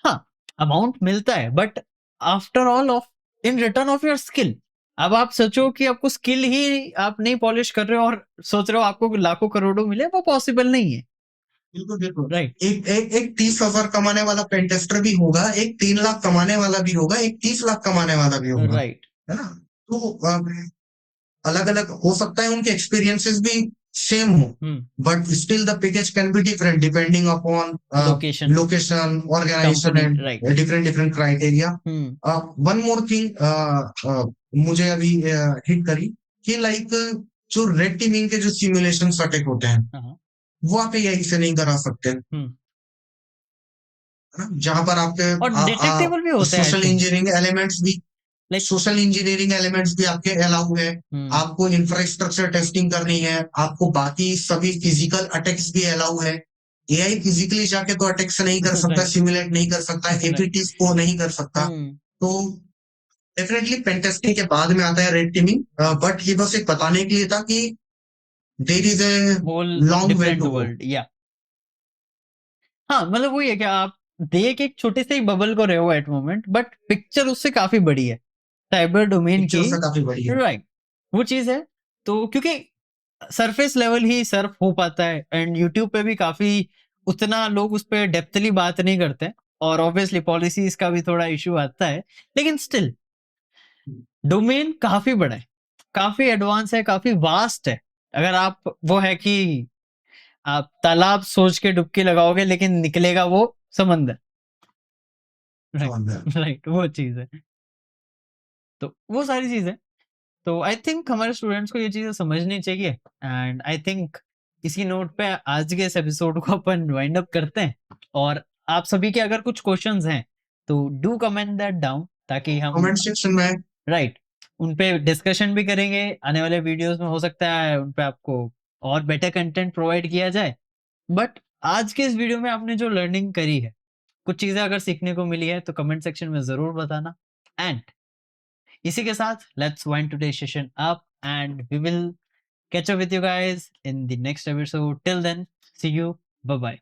हाँ, अमाउंट मिलता है but after all of in return of your skill. अब आप सोचो कि आपको स्किल ही आप नहीं पॉलिश कर रहे हो और सोच रहे हो आपको लाखों करोड़ों मिले, वो पॉसिबल नहीं है। बिल्कुल बिल्कुल। राइट, एक एक एक 30,000 कमाने वाला पेंटेस्टर भी होगा, एक 3 लाख कमाने वाला भी होगा, एक 30 लाख कमाने वाला भी होगा, राइट। है ना? तो अलग अलग हो सकता है, उनके एक्सपीरियंसेस भी सेम हो, um, but still the package can be different depending upon location, location, organization company, and right. Different different criteria. Um, one more thing मुझे अभी हिट करी, कि लाइक जो रेड टीमिंग के जो सिमुलेशन अटैक होते हैं, हाँ, हाँ। वो आप एआई से नहीं करा सकते, है हुँ, ना? जहां पर और डिटेक्टेबल भी आपके होते हैं I think. Like social engineering elements भी आपके अलाउ है। हुँ, आपको इंफ्रास्ट्रक्चर टेस्टिंग करनी है, आपको बाकी सभी फिजिकल अटैक्स भी अलाउ है। एआई फिजिकली जाके तो अटैक्स नहीं कर सकता, राइट, सिमुलेट नहीं कर सकता, राइट। एपीटीज को नहीं कर सकता। हुँ, तो डेफिनेटली पेंटेस्टिंग के बाद में आता है रेड टीमिंग, बट ये बस एक बताने के लिए था कि there is a whole long way different to go. World या हाँ, मतलब वही है कि आप देख एक छोटे से ही बबल को रहे हो एट मोमेंट बट पिक्चर उससे काफ़ी बड़ी है। साइबर डोमेन पिक्चर की से काफी बड़ी है। राइट, वो चीज़ है। तो क्योंकि सरफेस लेवल ही सर्फ हो पाता है एंड यूट्यूब पे भी काफ़ी उतना लोग उस पे डेप्थली बात नहीं करते हैं और ऑब्वियसली पॉलिसीज़ का भी थोड़ा इश्यू आता है। लेकिन स्टिल डोमेन काफ़ी बड़ा है, काफ़ी एडवांस है, काफ़ी वास्ट है। अगर आप वो है कि आप तालाब सोच के डुबकी लगाओगे लेकिन निकलेगा वो समंदर। राइट, समझ गया। राइट वो चीज़ है। तो वो सारी चीज़ है। तो आई थिंक हमारे स्टूडेंट्स को ये चीज़ें समझनी चाहिए एंड आई थिंक इसी नोट पे आज के इस एपिसोड को अपन वाइंड अप करते हैं और आप सभी के अगर कुछ क्वेश्चंस हैं तो डू कमेंट दैट डाउन ताकि हम कमेंट सेक्शन में राइट उन पे डिस्कशन भी करेंगे आने वाले वीडियोस में हो सकता है उन पे आपको और बेटर कंटेंट प्रोवाइड किया जाए। बट आज के इस वीडियो में आपने जो लर्निंग करी है, कुछ चीज़ें अगर सीखने को मिली है तो कमेंट सेक्शन में ज़रूर बताना एंड इसी के साथ let's wind today session up and we will catch up with you guys in the next episode. Till then, see you. Bye bye.